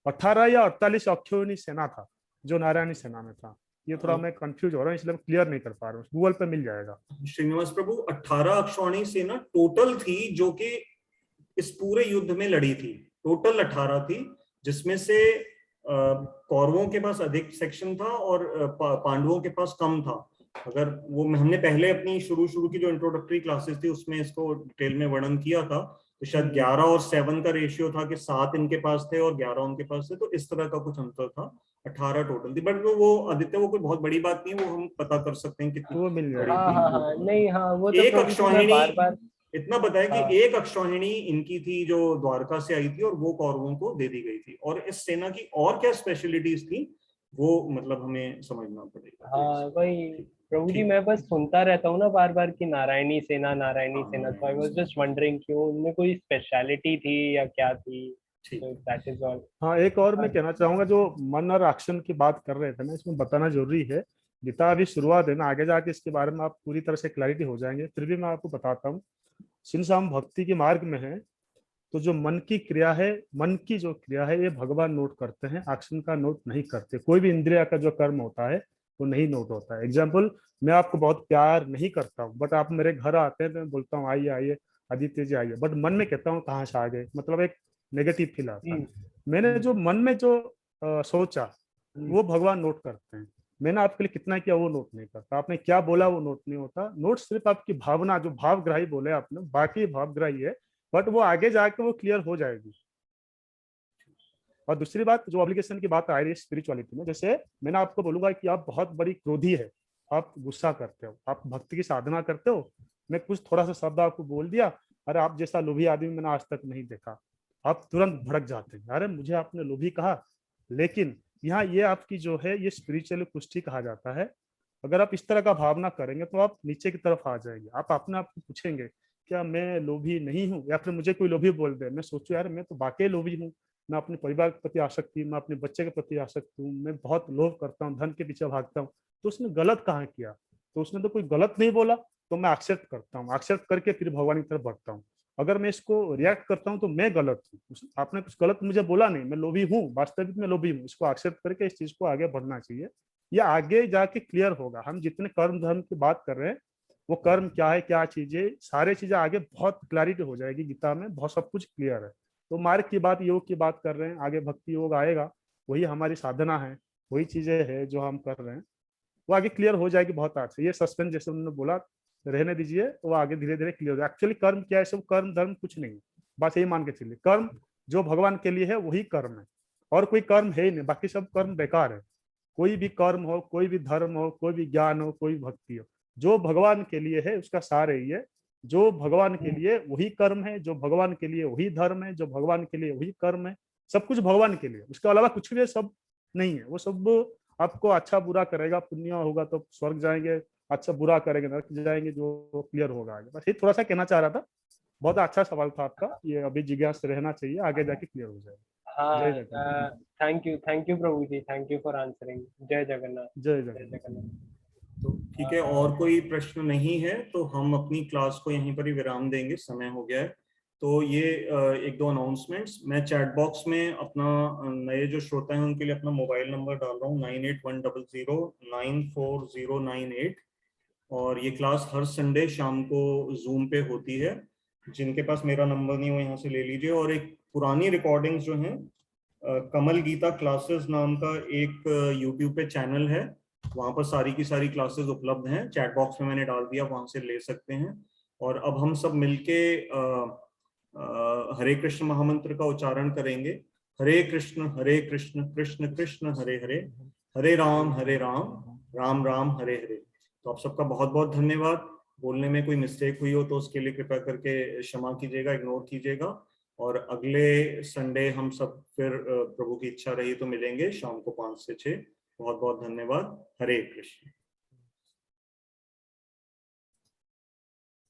S3: 18 या 48 अक्षौहिणी सेना था जो नारायणी सेना में था। ये थोड़ा मैं कंफ्यूज हो रहा हूँ, इसलिए क्लियर नहीं कर पा रहा हूँ, गूगल पे मिल जाएगा।
S1: श्रीनिवास प्रभु, 18 अक्षौहिणी सेना टोटल थी जो कि इस पूरे युद्ध में लड़ी थी, टोटल 18 थी, जिसमें से कौरवों के पास अधिक सेक्शन था और पांडवों के पास कम था। अगर वो हमने पहले अपनी शुरू की जो इंट्रोडक्टरी क्लासेस थी उसमें इसको डिटेल में वर्णन किया था, तो शायद 11 और 7 का रेशियो था कि 7 इनके पास थे और 11 उनके पास थे, तो इस तरह का कुछ अंतर था। 18 टोटल थी, बट वो आदित्य वो कोई बहुत बड़ी बात नहीं है, वो हम पता कर सकते हैं कितनी
S3: वो मिल जाएगा।
S2: नहीं, वो तो
S1: एक अक्षौहिणी,
S2: बार
S1: इतना बताया कि एक अक्षौहिणी इनकी थी जो द्वारका से आई थी और वो कौरवों को दे दी गई थी, और इस सेना की और क्या स्पेशलिटीज थी वो मतलब हमें समझना पड़ेगा।
S2: हाँ वही प्रभु जी, मैं बस सुनता रहता हूँ ना बार बार कि नारायणी सेना, तो आई वाज जस्ट वंडरिंग कि उनमें कोई स्पेशलिटी थी या क्या थी। तो दैट इज ऑल।
S3: हाँ, एक और मैं कहना चाहूंगा, जो मन और एक्शन की बात कर रहे थे ना, इसमें बताना जरूरी है। गीता अभी शुरुआत है ना, आगे जाके इसके बारे में आप पूरी तरह से क्लैरिटी हो जाएंगे, फिर भी मैं आपको बताता हूँ। सिंस हम भक्ति के मार्ग में हैं, तो जो मन की क्रिया है, मन की जो क्रिया है, ये भगवान नोट करते हैं, एक्शन का नोट नहीं करते। कोई भी इंद्रिया का जो कर्म होता है वो नहीं नोट होता है। एग्जाम्पल, मैं आपको बहुत प्यार नहीं करता हूँ, बट आप मेरे घर आते हैं तो मैं बोलता हूँ आइए आइए आदित्य जी आइए, बट मन में कहता हूँ कहाँ से आ गए, मतलब एक नेगेटिव फील आता है। मैंने जो मन में जो सोचा वो भगवान नोट करते हैं। मैंने आपके लिए कितना किया वो नोट नहीं करता, आपने क्या बोला वो नोट नहीं होता। नोट सिर्फ आपकी भावना, जो भावग्राही बोले आपने, बाकी भावग्राही है, बट वो आगे जाके वो क्लियर हो जाएगी। और दूसरी बात, जो ऑब्लिगेशन की बात आ रही है स्पिरिचुअलिटी में, जैसे मैंने आपको बोलूंगा कि आप बहुत बड़ी क्रोधी है, आप गुस्सा करते हो, आप भक्ति की साधना करते हो, मैं कुछ थोड़ा सा शब्द आपको बोल दिया, अरे आप जैसा लोभी आदमी मैंने आज तक नहीं देखा, आप तुरंत भड़क जाते हैं, अरे मुझे आपने लोभी कहा। लेकिन यहाँ ये आपकी जो है ये स्पिरिचुअल पुष्टि कहा जाता है। अगर आप इस तरह का भावना करेंगे तो आप नीचे की तरफ आ जाएंगे। आप अपने आप को पूछेंगे क्या मैं लोभी नहीं हूँ, या फिर मुझे कोई लोभी बोल दे, मैं सोचूं यार मैं तो वाकई लोभी हूँ, मैं अपने परिवार के प्रति आसक्ति, मैं अपने बच्चे के प्रति आसक्त हूँ, मैं बहुत लोभ करता हूँ, धन के पीछे भागता हूँ, तो उसने गलत कहाँ किया? तो उसने तो कोई गलत नहीं बोला, तो मैं एक्सेप्ट करता हूँ, एक्सेप्ट करके फिर भगवान की तरफ बढ़ता हूँ। अगर मैं इसको रिएक्ट करता हूँ तो मैं गलत हूँ, आपने कुछ गलत मुझे बोला नहीं, मैं लोभी हूँ, वास्तविक में लोभी हूँ, इसको एक्सेप्ट करके इस चीज को आगे बढ़ना चाहिए। ये आगे जाके क्लियर होगा। हम जितने कर्म धर्म की बात कर रहे हैं, वो कर्म क्या है, क्या चीजें, सारे चीजें आगे बहुत क्लैरिटी हो जाएगी गीता में, बहुत सब कुछ क्लियर है। तो मार्ग की बात, योग की बात कर रहे हैं, आगे भक्ति योग आएगा, वही हमारी साधना है, वही चीजें है जो हम कर रहे हैं, वो आगे क्लियर हो जाएगी बहुत आज से। ये सस्पेंस जैसे उन्होंने बोला रहने दीजिए, वो आगे धीरे धीरे क्लियर हो जाए। एक्चुअली कर्म क्या है, सब कर्म धर्म कुछ नहीं है, बस यही मान के चलिए, कर्म जो भगवान के लिए है वही कर्म है, और कोई कर्म है ही नहीं, बाकी सब कर्म बेकार है। कोई भी कर्म हो, कोई भी धर्म हो, कोई भी ज्ञान हो, कोई भक्ति हो, जो भगवान के लिए है उसका सार है ये। जो भगवान के लिए वही कर्म है, जो भगवान के लिए वही धर्म है, जो भगवान के लिए वही कर्म है, सब कुछ भगवान के लिए, उसके अलावा कुछ भी सब नहीं है। वो सब आपको अच्छा बुरा करेगा, पुण्य होगा तो स्वर्ग जाएंगे, अच्छा बुरा करेंगे नरक जाएंगे, जो क्लियर होगा आगे। बस ये थोड़ा सा कहना चाह रहा था। बहुत अच्छा सवाल था आपका, ये अभी जिज्ञासा रहना चाहिए, आगे जाके क्लियर हो जाएगा। जय जगन्नाथ।
S2: थैंक यू प्रभु जी, थैंक यू फॉर आंसरिंग। जय जगन्नाथ।
S3: जय
S2: जय
S3: जगन्नाथ।
S2: जगन्नाथ।
S1: तो ठीक है, और कोई प्रश्न नहीं है तो हम अपनी क्लास को यहीं पर ही विराम देंगे, समय हो गया है। तो ये एक दो अनाउंसमेंट्स, मैं चैट बॉक्स में अपना नए जो श्रोता हैं उनके लिए अपना मोबाइल नंबर डाल रहा हूँ 9810094098। और ये क्लास हर संडे शाम को जूम पे होती है। जिनके पास मेरा नंबर नहीं हो यहाँ से ले लीजिए। और एक पुरानी रिकॉर्डिंग्स जो हैं, कमल गीता क्लासेस नाम का एक यूट्यूब पे चैनल है, वहां पर सारी की सारी क्लासेस उपलब्ध हैं, चैट बॉक्स में मैंने डाल दिया, वहां से ले सकते हैं। और अब हम सब मिलके हरे कृष्ण महामंत्र का उच्चारण करेंगे। हरे कृष्ण कृष्ण कृष्ण हरे हरे, हरे राम राम राम हरे हरे। तो आप सबका बहुत बहुत धन्यवाद। बोलने में कोई मिस्टेक हुई हो तो उसके लिए कृपया करके क्षमा कीजिएगा, इग्नोर कीजिएगा। और अगले संडे हम सब फिर प्रभु की इच्छा रही तो मिलेंगे शाम को 5 से 6। बहुत बहुत धन्यवाद। हरे कृष्ण।